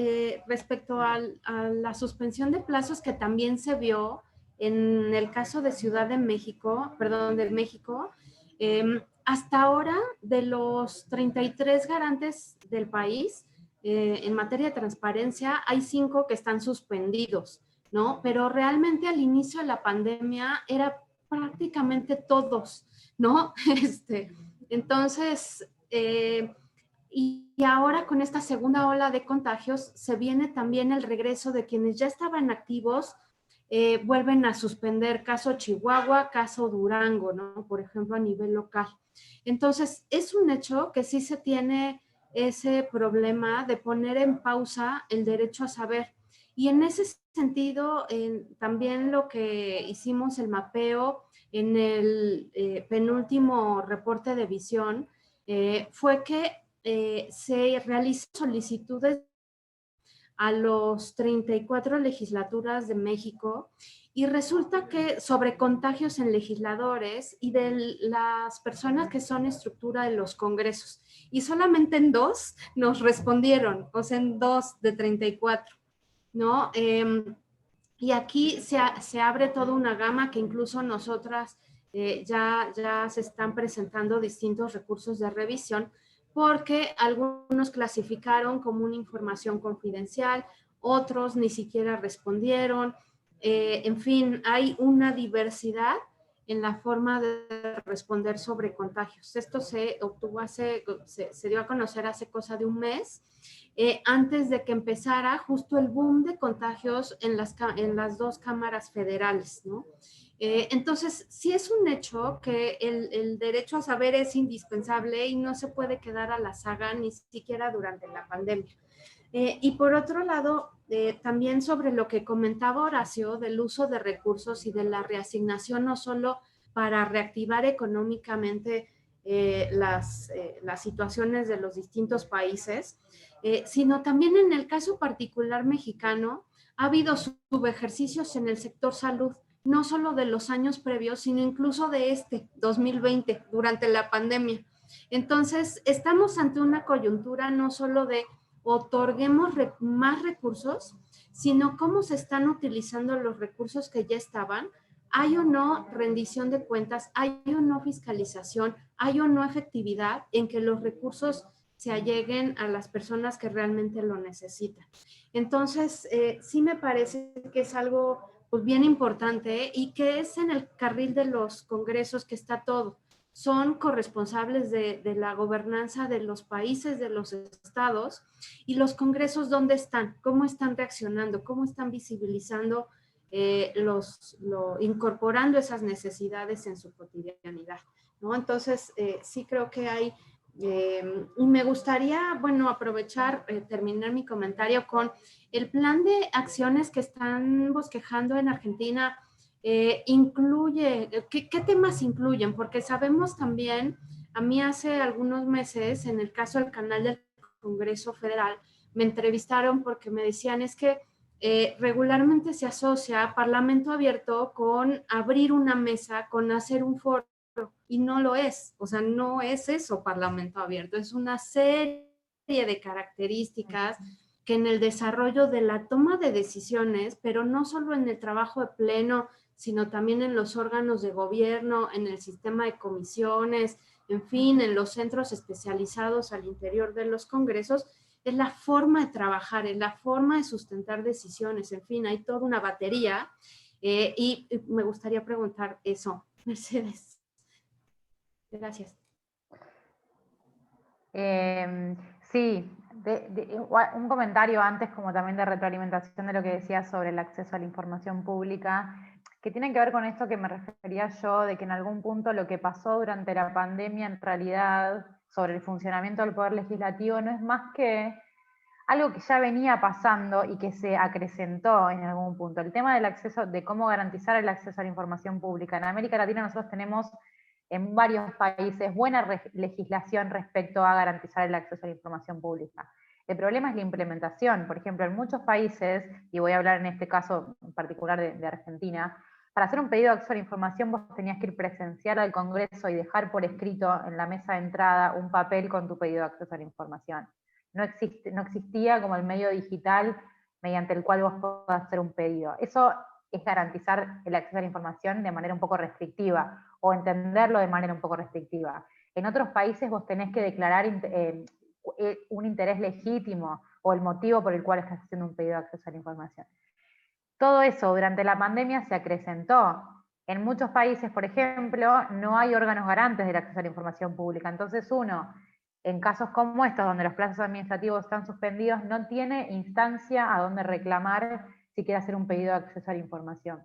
respecto a la suspensión de plazos que también se vio en el caso de Ciudad de México, perdón, de México. Hasta ahora, de los 33 garantes del país, en materia de transparencia, hay 5 que están suspendidos, ¿no? Pero realmente al inicio de la pandemia era prácticamente todos, ¿no? Entonces, y ahora con esta segunda ola de contagios se viene también el regreso de quienes ya estaban activos, vuelven a suspender, caso Chihuahua, caso Durango, ¿no? Por ejemplo, a nivel local. Entonces, es un hecho que sí se tiene ese problema de poner en pausa el derecho a saber. Y en ese sentido, también lo que hicimos el mapeo en el penúltimo reporte de visión fue que se realizan solicitudes a los 34 legislaturas de México y resulta que sobre contagios en legisladores y de las personas que son estructura de los congresos. Y solamente en 2 nos respondieron, o sea, en 2 de 34, ¿no? Y aquí se abre toda una gama que incluso nosotras ya se están presentando distintos recursos de revisión porque algunos clasificaron como una información confidencial, otros ni siquiera respondieron. En fin, hay una diversidad en la forma de responder sobre contagios. Esto se obtuvo se dio a conocer hace cosa de un mes, antes de que empezara justo el boom de contagios en las 2 cámaras federales, ¿no? Entonces, sí es un hecho que el derecho a saber es indispensable y no se puede quedar a la saga ni siquiera durante la pandemia. Y por otro lado, también sobre lo que comentaba Horacio del uso de recursos y de la reasignación no solo para reactivar económicamente las situaciones de los distintos países, sino también en el caso particular mexicano, ha habido subejercicios en el sector salud, no solo de los años previos, sino incluso de este 2020, durante la pandemia. Entonces, estamos ante una coyuntura no solo de otorguemos más recursos, sino cómo se están utilizando los recursos que ya estaban. ¿Hay o no rendición de cuentas? ¿Hay o no fiscalización? ¿Hay o no efectividad en que los recursos se alleguen a las personas que realmente lo necesitan? Entonces, sí me parece que es algo pues, bien importante y que es en el carril de los congresos que está todo. Son corresponsables de la gobernanza de los países, de los estados, y los congresos, ¿dónde están? ¿Cómo están reaccionando? ¿Cómo están visibilizando, incorporando esas necesidades en su cotidianidad? ¿No? Entonces, sí creo que hay, y me gustaría, bueno, aprovechar, terminar mi comentario con el plan de acciones que están bosquejando en Argentina. Incluye, ¿qué temas incluyen? Porque sabemos también, a mí hace algunos meses, en el caso del canal del Congreso Federal, me entrevistaron porque me decían, es que regularmente se asocia Parlamento Abierto con abrir una mesa, con hacer un foro, y no lo es. O sea, no es eso Parlamento Abierto, es una serie de características que en el desarrollo de la toma de decisiones, pero no solo en el trabajo de pleno, sino también en los órganos de gobierno, en el sistema de comisiones, en fin, en los centros especializados al interior de los congresos, es la forma de trabajar, es la forma de sustentar decisiones, en fin, hay toda una batería. Y me gustaría preguntar eso, Mercedes. Gracias. Sí, un comentario antes como también de retroalimentación de lo que decías sobre el acceso a la información pública, que tiene que ver con esto que me refería yo, de que en algún punto lo que pasó durante la pandemia en realidad sobre el funcionamiento del Poder Legislativo no es más que algo que ya venía pasando y que se acrecentó en algún punto. El tema del acceso, de cómo garantizar el acceso a la información pública. En América Latina nosotros tenemos en varios países buena legislación respecto a garantizar el acceso a la información pública. El problema es la implementación. Por ejemplo, en muchos países, y voy a hablar en este caso en particular de Argentina, para hacer un pedido de acceso a la información vos tenías que ir presencial al Congreso y dejar por escrito en la mesa de entrada un papel con tu pedido de acceso a la información. No existía como el medio digital mediante el cual vos podás hacer un pedido. Eso es garantizar el acceso a la información de manera un poco restrictiva, o entenderlo de manera un poco restrictiva. En otros países vos tenés que declarar un interés legítimo, o el motivo por el cual estás haciendo un pedido de acceso a la información. Todo eso durante la pandemia se acrecentó. En muchos países, por ejemplo, no hay órganos garantes del acceso a la información pública. Entonces uno, en casos como estos, donde los plazos administrativos están suspendidos, no tiene instancia a donde reclamar si quiere hacer un pedido de acceso a la información.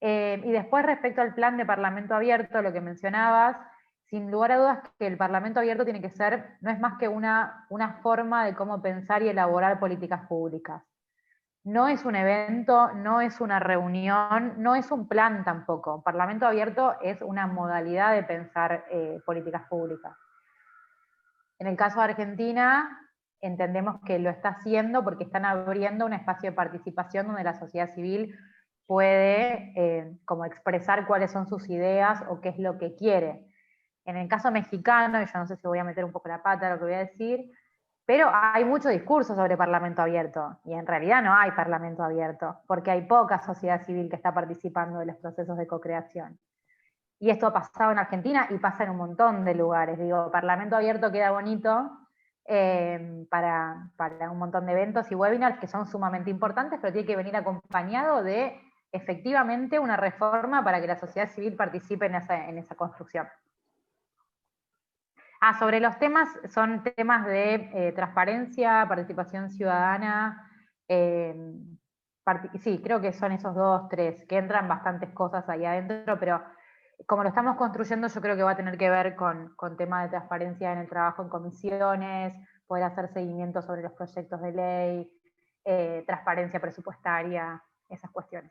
Y después, respecto al plan de Parlamento Abierto, lo que mencionabas, sin lugar a dudas que el Parlamento Abierto tiene que ser, no es más que una forma de cómo pensar y elaborar políticas públicas. No es un evento, no es una reunión, no es un plan tampoco. Parlamento Abierto es una modalidad de pensar políticas públicas. En el caso de Argentina, entendemos que lo está haciendo porque están abriendo un espacio de participación donde la sociedad civil puede como expresar cuáles son sus ideas o qué es lo que quiere. En el caso mexicano, y yo no sé si voy a meter un poco la pata a lo que voy a decir, pero hay mucho discurso sobre Parlamento Abierto, y en realidad no hay Parlamento Abierto, porque hay poca sociedad civil que está participando de los procesos de co-creación. Y esto ha pasado en Argentina y pasa en un montón de lugares. Digo, Parlamento Abierto queda bonito para un montón de eventos y webinars que son sumamente importantes, pero tiene que venir acompañado de efectivamente una reforma para que la sociedad civil participe en esa construcción. Sobre los temas, son temas de transparencia, participación ciudadana, sí, creo que son esos 2, 3, que entran bastantes cosas ahí adentro, pero como lo estamos construyendo, yo creo que va a tener que ver con temas de transparencia en el trabajo en comisiones, poder hacer seguimiento sobre los proyectos de ley, transparencia presupuestaria, esas cuestiones.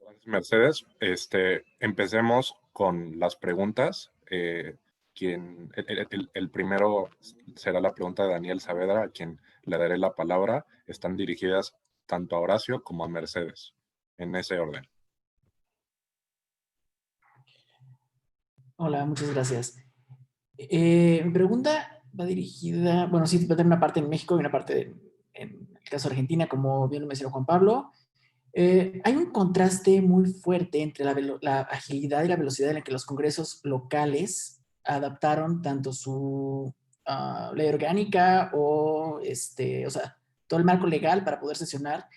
Gracias, Mercedes, empecemos con las preguntas. El primero será la pregunta de Daniel Saavedra, a quien le daré la palabra. Están dirigidas tanto a Horacio como a Mercedes, en ese orden. Hola, muchas gracias. Mi pregunta va dirigida, bueno, sí, va a tener una parte en México y una parte en el caso de Argentina, como bien lo mencionó Juan Pablo. Hay un contraste muy fuerte entre la agilidad y la velocidad en la que los congresos locales adaptaron tanto su ley orgánica o sea, todo el marco legal para poder sesionar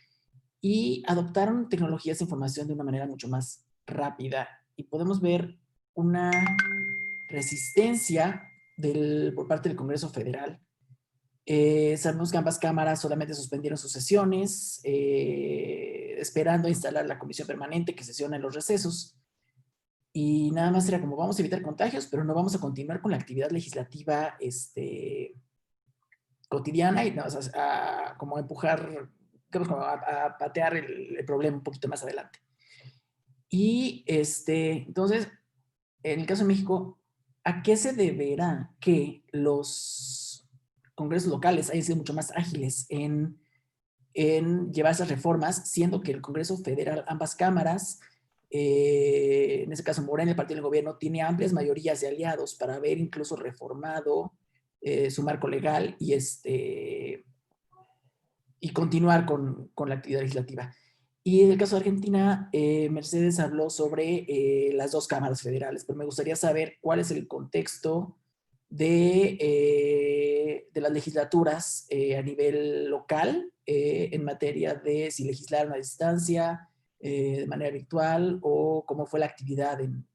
y adoptaron tecnologías de información de una manera mucho más rápida. Y podemos ver una resistencia por parte del Congreso Federal. Sabemos que ambas cámaras solamente suspendieron sus sesiones, esperando a instalar la comisión permanente que sesiona en los recesos. Y nada más era como, vamos a evitar contagios, pero no vamos a continuar con la actividad legislativa cotidiana y nada más como empujar, como a patear el problema un poquito más adelante. Y entonces, en el caso de México, ¿a qué se deberá que los congresos locales hayan sido mucho más ágiles en llevar esas reformas, siendo que el Congreso Federal, ambas cámaras, en ese caso Morena, el partido del gobierno, tiene amplias mayorías de aliados para haber incluso reformado su marco legal y continuar con la actividad legislativa? Y en el caso de Argentina, Mercedes habló sobre las dos cámaras federales, pero me gustaría saber cuál es el contexto de las legislaturas a nivel local en materia de si legislaron a distancia, de manera virtual, o cómo fue la actividad en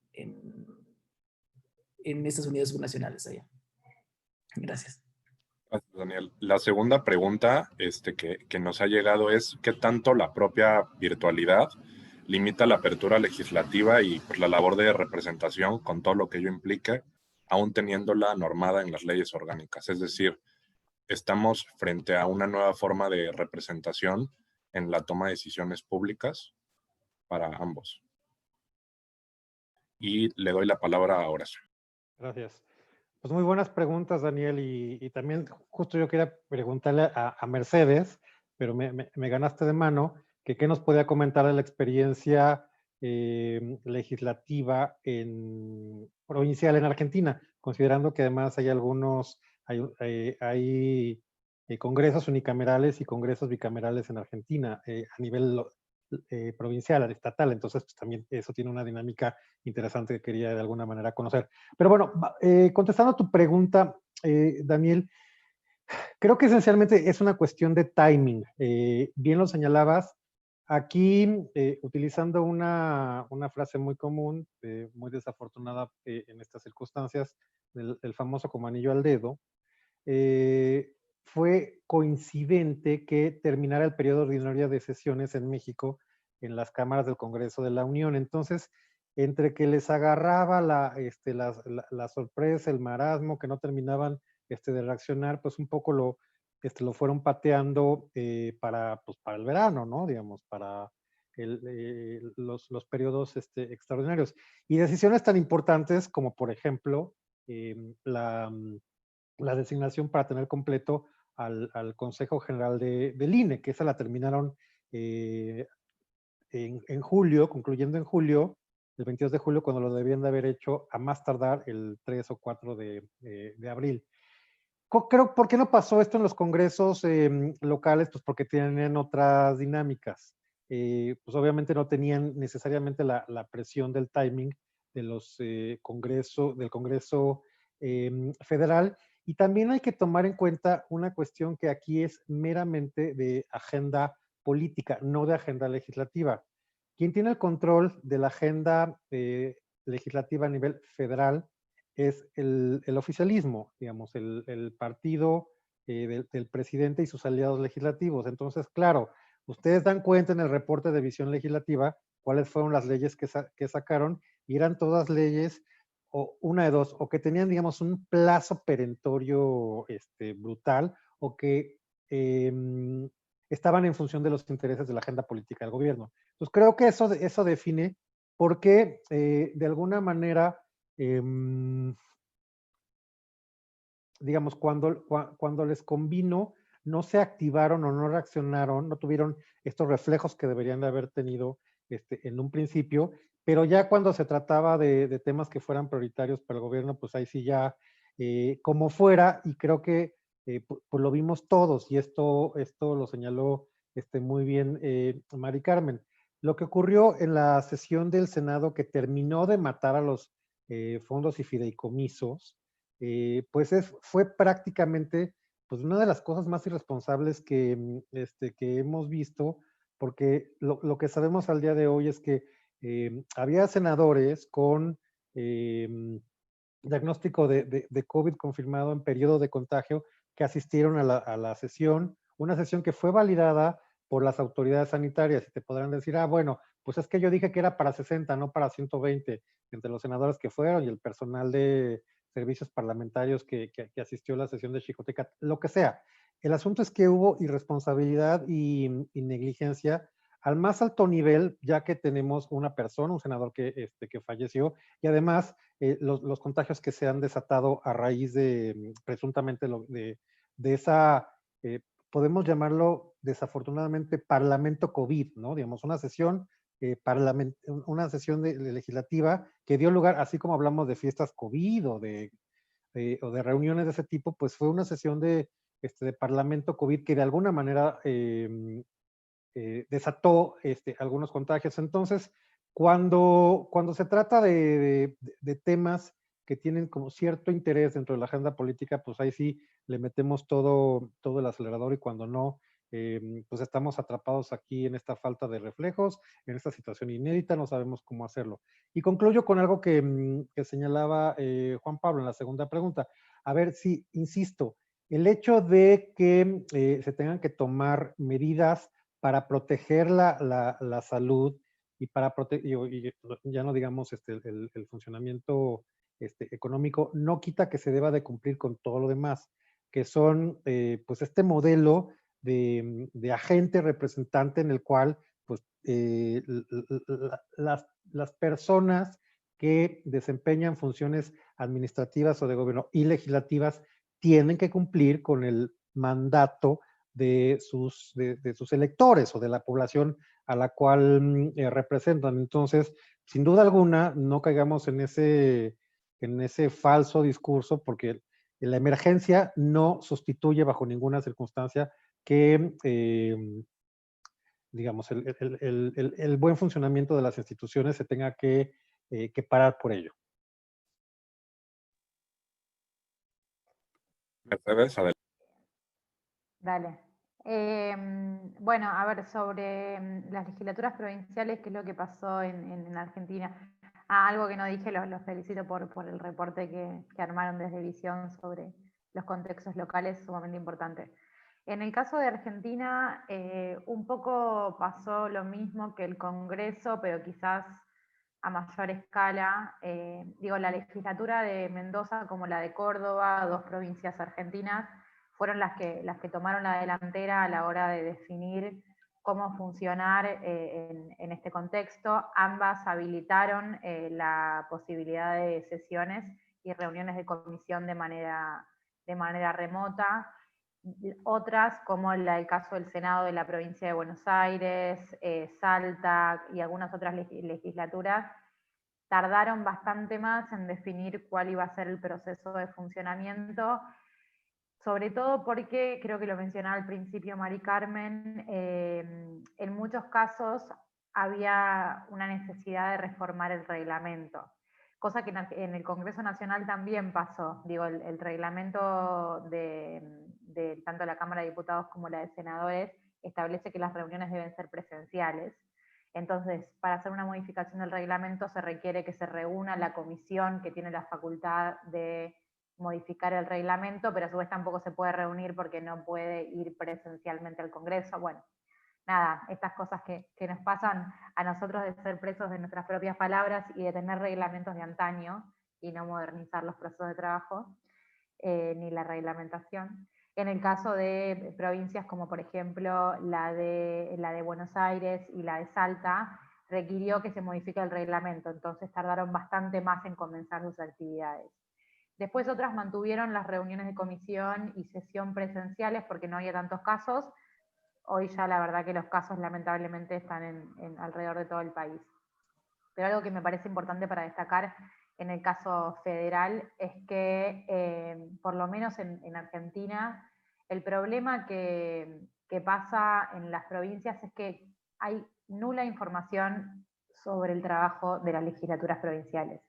estas unidades subnacionales allá. Gracias. Gracias, Daniel. La segunda pregunta que nos ha llegado es ¿qué tanto la propia virtualidad limita la apertura legislativa y pues, la labor de representación con todo lo que ello implique, aún teniéndola normada en las leyes orgánicas? Es decir, estamos frente a una nueva forma de representación en la toma de decisiones públicas para ambos. Y le doy la palabra a Horacio. Gracias. Pues muy buenas preguntas, Daniel, y también justo yo quería preguntarle a Mercedes, pero me ganaste de mano, que qué nos podía comentar de la experiencia legislativa provincial en Argentina, considerando que además hay hay congresos unicamerales y congresos bicamerales en Argentina a nivel provincial, estatal, entonces pues, también eso tiene una dinámica interesante que quería de alguna manera conocer. Pero bueno, contestando a tu pregunta, Daniel, creo que esencialmente es una cuestión de timing. Bien lo señalabas, aquí utilizando una frase muy común, muy desafortunada en estas circunstancias, del famoso como anillo al dedo, fue coincidente que terminara el periodo ordinario de sesiones en México en las cámaras del Congreso de la Unión. Entonces, entre que les agarraba la sorpresa, el marasmo, que no terminaban de reaccionar, pues un poco lo fueron pateando pues, para el verano, ¿no? Digamos, para los periodos extraordinarios. Y decisiones tan importantes como, por ejemplo, la designación para tener completo al Consejo General del INE, que esa la terminaron en julio, concluyendo en julio, el 22 de julio, cuando lo debían de haber hecho a más tardar el 3 o 4 de abril. ¿Por qué no pasó esto en los congresos locales? Pues porque tienen otras dinámicas. Pues obviamente no tenían necesariamente la presión del timing de del Congreso Federal. Y también hay que tomar en cuenta una cuestión que aquí es meramente de agenda política, no de agenda legislativa. Quien tiene el control de la agenda legislativa a nivel federal es el oficialismo, digamos, el partido del presidente y sus aliados legislativos. Entonces, claro, ustedes dan cuenta en el reporte de visión legislativa cuáles fueron las leyes que sacaron, y eran todas leyes, o una de dos, o que tenían, digamos, un plazo perentorio brutal, o que estaban en función de los intereses de la agenda política del gobierno. Entonces creo que eso define por qué de alguna manera, digamos, cuando les convino, no se activaron o no reaccionaron, no tuvieron estos reflejos que deberían de haber tenido en un principio, pero ya cuando se trataba de temas que fueran prioritarios para el gobierno, pues ahí sí ya, como fuera, y creo que pues lo vimos todos, y esto lo señaló muy bien Mari Carmen. Lo que ocurrió en la sesión del Senado que terminó de matar a los fondos y fideicomisos, pues fue prácticamente pues una de las cosas más irresponsables que hemos visto, porque lo que sabemos al día de hoy es que había senadores con diagnóstico de COVID confirmado en periodo de contagio que asistieron a la sesión, una sesión que fue validada por las autoridades sanitarias, y te podrán decir, bueno, pues es que yo dije que era para 60, no para 120, entre los senadores que fueron y el personal de servicios parlamentarios que asistió a la sesión de Xicoteca, lo que sea. El asunto es que hubo irresponsabilidad y negligencia al más alto nivel, ya que tenemos una persona, un senador que falleció, y además los contagios que se han desatado a raíz de presuntamente de esa, podemos llamarlo desafortunadamente parlamento COVID, ¿no? Digamos, una sesión legislativa que dio lugar, así como hablamos de fiestas COVID o de reuniones de ese tipo, pues fue una sesión de parlamento COVID que de alguna manera desató algunos contagios. Entonces, cuando se trata de temas que tienen como cierto interés dentro de la agenda política, pues ahí sí le metemos todo el acelerador, y cuando no, pues estamos atrapados aquí en esta falta de reflejos, en esta situación inédita, no sabemos cómo hacerlo. Y concluyo con algo que señalaba Juan Pablo en la segunda pregunta. A ver, sí, insisto, el hecho de que se tengan que tomar medidas para proteger la salud y para y ya no digamos el funcionamiento económico, no quita que se deba de cumplir con todo lo demás, que son pues este modelo de agente representante en el cual pues las personas que desempeñan funciones administrativas o de gobierno y legislativas tienen que cumplir con el mandato de sus electores o de la población a la cual representan. Entonces, sin duda alguna, no caigamos en ese falso discurso, porque la emergencia no sustituye bajo ninguna circunstancia que, digamos, el buen funcionamiento de las instituciones se tenga que parar por ello. Mercedes, adelante. Dale. Bueno, a ver, sobre las legislaturas provinciales, ¿qué es lo que pasó en Argentina? Algo que no dije, los felicito por el reporte que armaron desde Visión sobre los contextos locales, sumamente importante. En el caso de Argentina, un poco pasó lo mismo que el Congreso, pero quizás a mayor escala. La legislatura de Mendoza como la de Córdoba, dos provincias argentinas, fueron las que tomaron la delantera a la hora de definir cómo funcionar en este contexto. Ambas habilitaron la posibilidad de sesiones y reuniones de comisión de manera remota. Otras, como el caso del Senado de la provincia de Buenos Aires, Salta y algunas otras legislaturas, tardaron bastante más en definir cuál iba a ser el proceso de funcionamiento, sobre todo porque, creo que lo mencionaba al principio Mari Carmen, en muchos casos había una necesidad de reformar el reglamento, cosa que en el Congreso Nacional también pasó. El reglamento de tanto la Cámara de Diputados como la de Senadores establece que las reuniones deben ser presenciales. Entonces, para hacer una modificación del reglamento se requiere que se reúna la comisión que tiene la facultad de modificar el reglamento, pero a su vez tampoco se puede reunir porque no puede ir presencialmente al Congreso. Bueno, nada, estas cosas que nos pasan a nosotros de ser presos de nuestras propias palabras y de tener reglamentos de antaño y no modernizar los procesos de trabajo, ni la reglamentación. En el caso de provincias como por ejemplo la de Buenos Aires y la de Salta, requirió que se modifique el reglamento, entonces tardaron bastante más en comenzar sus actividades. Después otras mantuvieron las reuniones de comisión y sesión presenciales porque no había tantos casos. Hoy ya la verdad que los casos lamentablemente están alrededor de todo el país. Pero algo que me parece importante para destacar en el caso federal es que, por lo menos en Argentina, el problema que pasa en las provincias es que hay nula información sobre el trabajo de las legislaturas provinciales.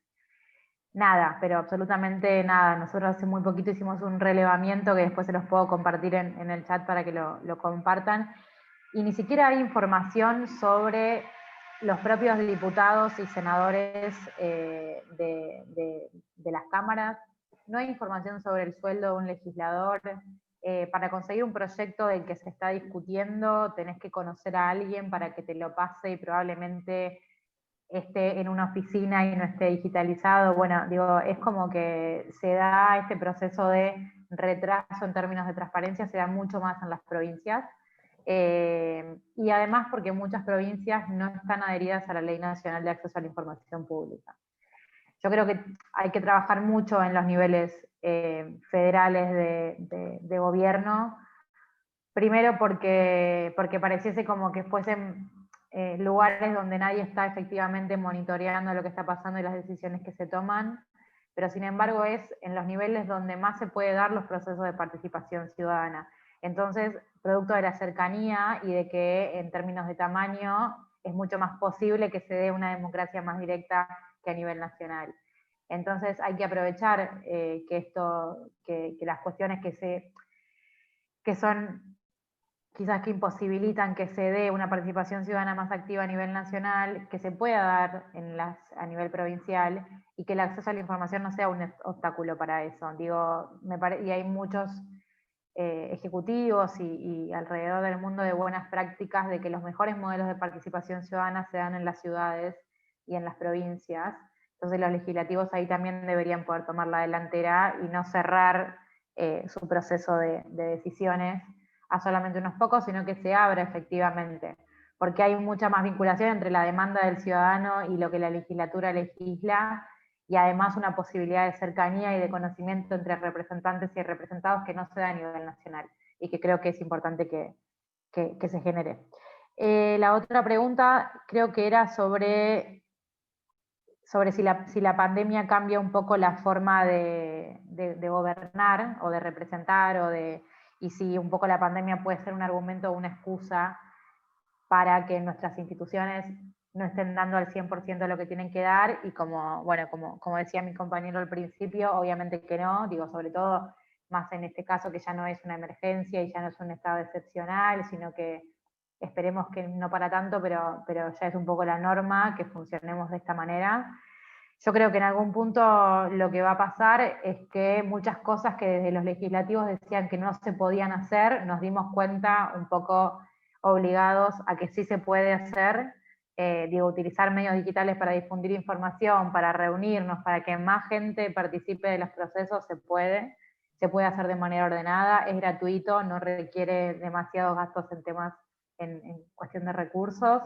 Nada, pero absolutamente nada. Nosotros hace muy poquito hicimos un relevamiento que después se los puedo compartir en el chat para que lo compartan. Y ni siquiera hay información sobre los propios diputados y senadores de las cámaras. No hay información sobre el sueldo de un legislador. Para conseguir un proyecto del que se está discutiendo, tenés que conocer a alguien para que te lo pase y probablemente esté en una oficina y no esté digitalizado. Bueno, digo, es como que se da este proceso de retraso en términos de transparencia, se da mucho más en las provincias. Y además porque muchas provincias no están adheridas a la Ley Nacional de Acceso a la Información Pública. Yo creo que hay que trabajar mucho en los niveles federales de gobierno, primero porque pareciese como que fuesen lugares donde nadie está efectivamente monitoreando lo que está pasando y las decisiones que se toman, pero sin embargo es en los niveles donde más se puede dar los procesos de participación ciudadana. Entonces, producto de la cercanía y de que en términos de tamaño es mucho más posible que se dé una democracia más directa que a nivel nacional. Entonces hay que aprovechar que las cuestiones que son quizás que imposibilitan que se dé una participación ciudadana más activa a nivel nacional, que se pueda dar a nivel provincial, y que el acceso a la información no sea un obstáculo para eso. Digo, y hay muchos ejecutivos y alrededor del mundo de buenas prácticas de que los mejores modelos de participación ciudadana se dan en las ciudades y en las provincias. Entonces los legislativos ahí también deberían poder tomar la delantera y no cerrar su proceso de decisiones a solamente unos pocos, sino que se abra efectivamente, porque hay mucha más vinculación entre la demanda del ciudadano y lo que la legislatura legisla, y además una posibilidad de cercanía y de conocimiento entre representantes y representados que no se da a nivel nacional, y que creo que es importante que se genere. La otra pregunta creo que era sobre si la pandemia cambia un poco la forma de gobernar o de representar, y si un poco la pandemia puede ser un argumento o una excusa para que nuestras instituciones no estén dando al 100% lo que tienen que dar, y como decía mi compañero al principio, obviamente que no, digo, sobre todo más en este caso que ya no es una emergencia y ya no es un estado excepcional, sino que esperemos que no para tanto, pero ya es un poco la norma que funcionemos de esta manera. Yo creo que en algún punto lo que va a pasar es que muchas cosas que desde los legislativos decían que no se podían hacer, nos dimos cuenta un poco obligados a que sí se puede hacer. Utilizar medios digitales para difundir información, para reunirnos, para que más gente participe de los procesos, se puede hacer de manera ordenada, es gratuito, no requiere demasiados gastos en cuestión de recursos.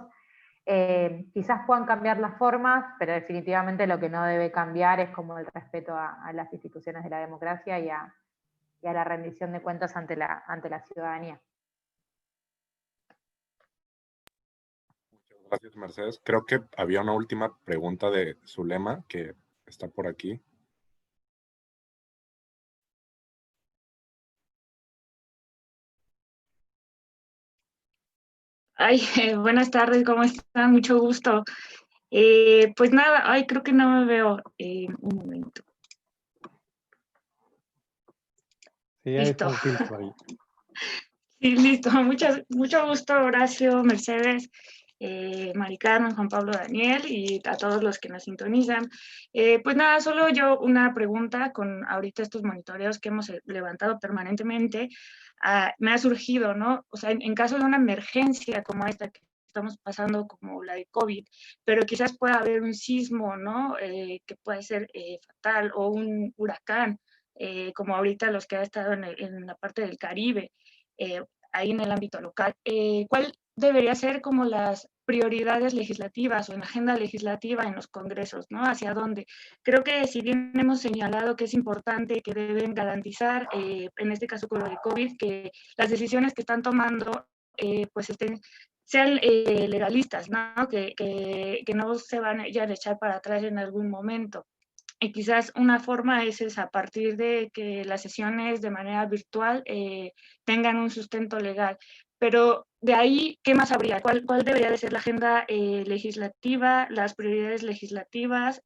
Quizás puedan cambiar las formas, pero definitivamente lo que no debe cambiar es como el respeto a las instituciones de la democracia y a la rendición de cuentas ante la ciudadanía. Muchas gracias, Mercedes. Creo que había una última pregunta de Zulema que está por aquí. Ay, buenas tardes, ¿cómo están? Mucho gusto. Pues nada, creo que no me veo. Un momento. Sí, hay un filtro ahí. Sí, listo. Mucho gusto, Horacio, Mercedes, Mari Carmen, Juan Pablo, Daniel, y a todos los que nos sintonizan. Pues nada, solo yo una pregunta con ahorita estos monitoreos que hemos levantado permanentemente. Me ha surgido, ¿no? O sea, en caso de una emergencia como esta que estamos pasando, como la de COVID, pero quizás pueda haber un sismo, ¿no? Que puede ser fatal, o un huracán. como ahorita los que ha estado en la parte del Caribe, ahí en el ámbito local. ¿Cuál debería ser como las prioridades legislativas o en la agenda legislativa en los congresos, ¿no? ¿Hacia dónde? Creo que si bien hemos señalado que es importante que deben garantizar, en este caso con lo de COVID, que las decisiones que están tomando pues sean legalistas, ¿no? Que no se van a echar para atrás en algún momento. Y quizás una forma es a partir de que las sesiones de manera virtual tengan un sustento legal. Pero de ahí, ¿qué más habría? ¿Cuál debería de ser la agenda legislativa, las prioridades legislativas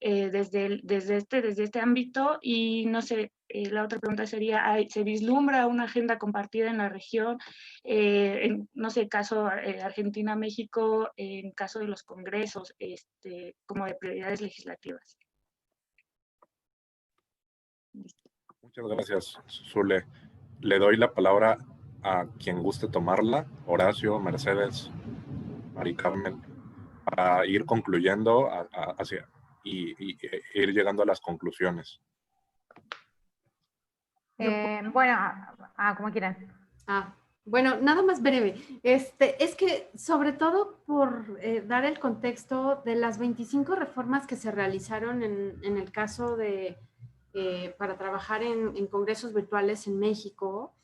desde este ámbito? Y no sé, la otra pregunta sería, ¿se vislumbra una agenda compartida en la región? En, no sé, caso Argentina-México, en caso de los congresos, como de prioridades legislativas. Muchas gracias, Zule. Le doy la palabra a quien guste tomarla, Horacio, Mercedes, Mari Carmen, para ir concluyendo y ir llegando a las conclusiones. Bueno, como quieran. Bueno, nada más breve. Es que sobre todo por dar el contexto de las 25 reformas que se realizaron en el caso de para trabajar en congresos virtuales en México,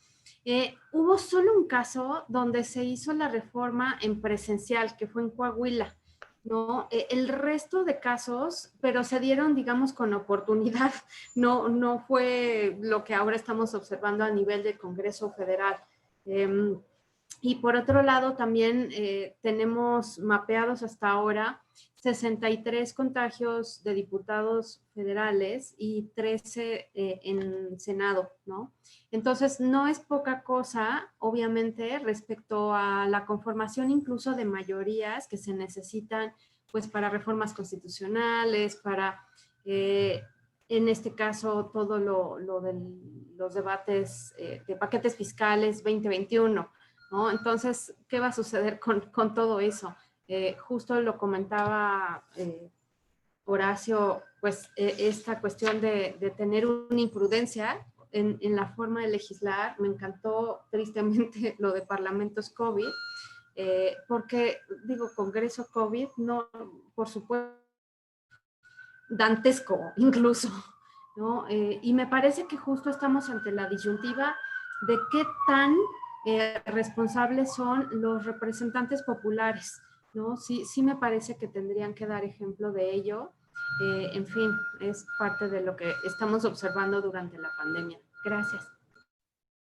hubo solo un caso donde se hizo la reforma en presencial, que fue en Coahuila, ¿no? El resto de casos, pero se dieron, digamos, con oportunidad, no fue lo que ahora estamos observando a nivel del Congreso Federal. Y por otro lado, también tenemos mapeados hasta ahora 63 contagios de diputados federales y 13 en Senado, ¿no? Entonces, no es poca cosa, obviamente, respecto a la conformación incluso de mayorías que se necesitan, pues, para reformas constitucionales, para, en este caso, todo lo de los debates de paquetes fiscales 2021, ¿no? Entonces, ¿qué va a suceder con todo eso? Justo lo comentaba Horacio, pues esta cuestión de tener una imprudencia en la forma de legislar. Me encantó tristemente lo de parlamentos COVID, porque digo, Congreso COVID, no, por supuesto, dantesco incluso, ¿no? Y me parece que justo estamos ante la disyuntiva de qué tan responsables son los representantes populares, ¿no? Sí me parece que tendrían que dar ejemplo de ello. En fin, es parte de lo que estamos observando durante la pandemia. Gracias.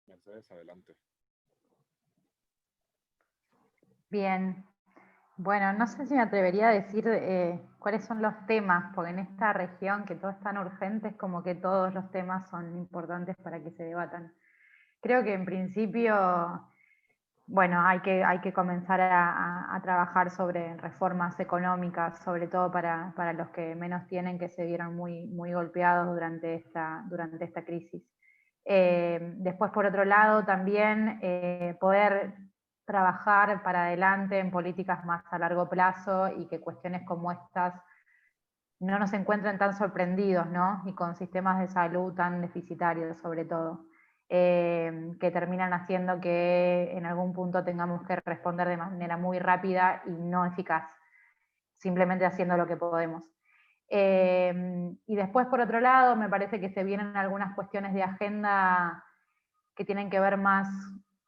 Mercedes, adelante. Bien. Bueno, no sé si me atrevería a decir cuáles son los temas, porque en esta región que todo es tan urgente, es como que todos los temas son importantes para que se debatan. Creo que en principio, bueno, hay que comenzar a trabajar sobre reformas económicas, sobre todo para los que menos tienen, que se vieron muy golpeados durante esta crisis. Después, por otro lado, también poder trabajar para adelante en políticas más a largo plazo y que cuestiones como estas no nos encuentren tan sorprendidos, ¿no? Y con sistemas de salud tan deficitarios, sobre todo, que terminan haciendo que en algún punto tengamos que responder de manera muy rápida y no eficaz, simplemente haciendo lo que podemos. Y después, por otro lado, me parece que se vienen algunas cuestiones de agenda que tienen que ver más,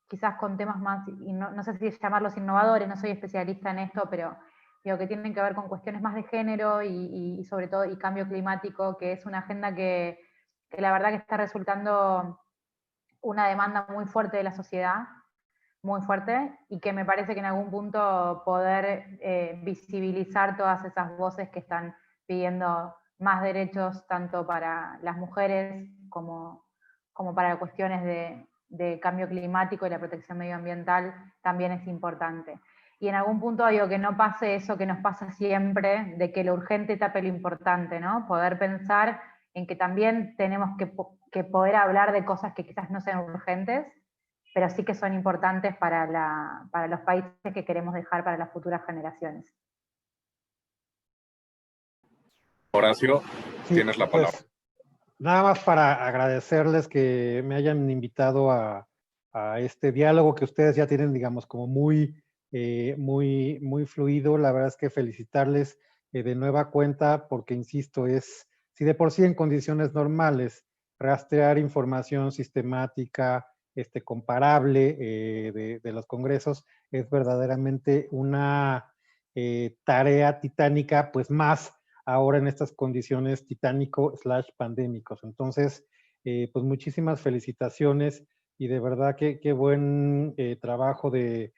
quizás con temas más, y no sé si llamarlos innovadores, no soy especialista en esto, pero digo que tienen que ver con cuestiones más de género y sobre todo y cambio climático, que es una agenda que la verdad que está resultando una demanda muy fuerte de la sociedad, muy fuerte, y que me parece que en algún punto poder visibilizar todas esas voces que están pidiendo más derechos tanto para las mujeres como para cuestiones de cambio climático y la protección medioambiental también es importante. Y en algún punto digo que no pase eso que nos pasa siempre, de que lo urgente tape lo importante, ¿no? Poder pensar en que también tenemos que poder hablar de cosas que quizás no sean urgentes, pero sí que son importantes para los países que queremos dejar para las futuras generaciones. Horacio, Sí, tienes la palabra. nada más para agradecerles que me hayan invitado a este diálogo que ustedes ya tienen, digamos, como muy fluido. La verdad es que felicitarles de nueva cuenta, porque insisto, si de por sí en condiciones normales rastrear información sistemática, comparable de los congresos es verdaderamente una tarea titánica, pues más ahora en estas condiciones titánico/pandémicos. Entonces, pues muchísimas felicitaciones y de verdad qué buen trabajo de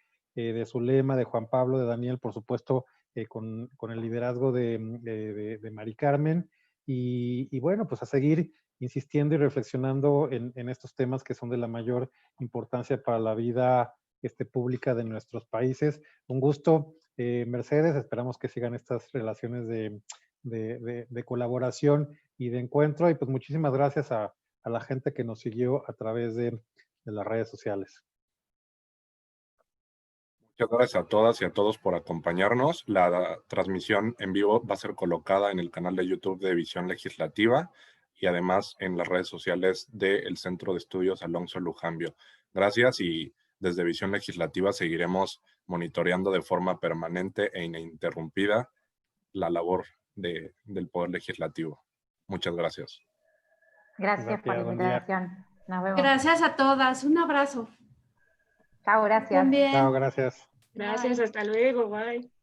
Zulema, de Juan Pablo, de Daniel, por supuesto, con el liderazgo de Mari Carmen. Y bueno, pues a seguir insistiendo y reflexionando en estos temas que son de la mayor importancia para la vida pública de nuestros países. Un gusto, Mercedes, esperamos que sigan estas relaciones de colaboración y de encuentro. Y pues muchísimas gracias a la gente que nos siguió a través de las redes sociales. Muchas gracias a todas y a todos por acompañarnos. La transmisión en vivo va a ser colocada en el canal de YouTube de Visión Legislativa y además en las redes sociales del Centro de Estudios Alonso Lujambio. Gracias, y desde Visión Legislativa seguiremos monitoreando de forma permanente e ininterrumpida la labor del Poder Legislativo. Muchas gracias. Gracias por la invitación. Nos vemos. Gracias a todas. Un abrazo. Chao, gracias. También. Chao, gracias. Gracias, hasta luego, bye.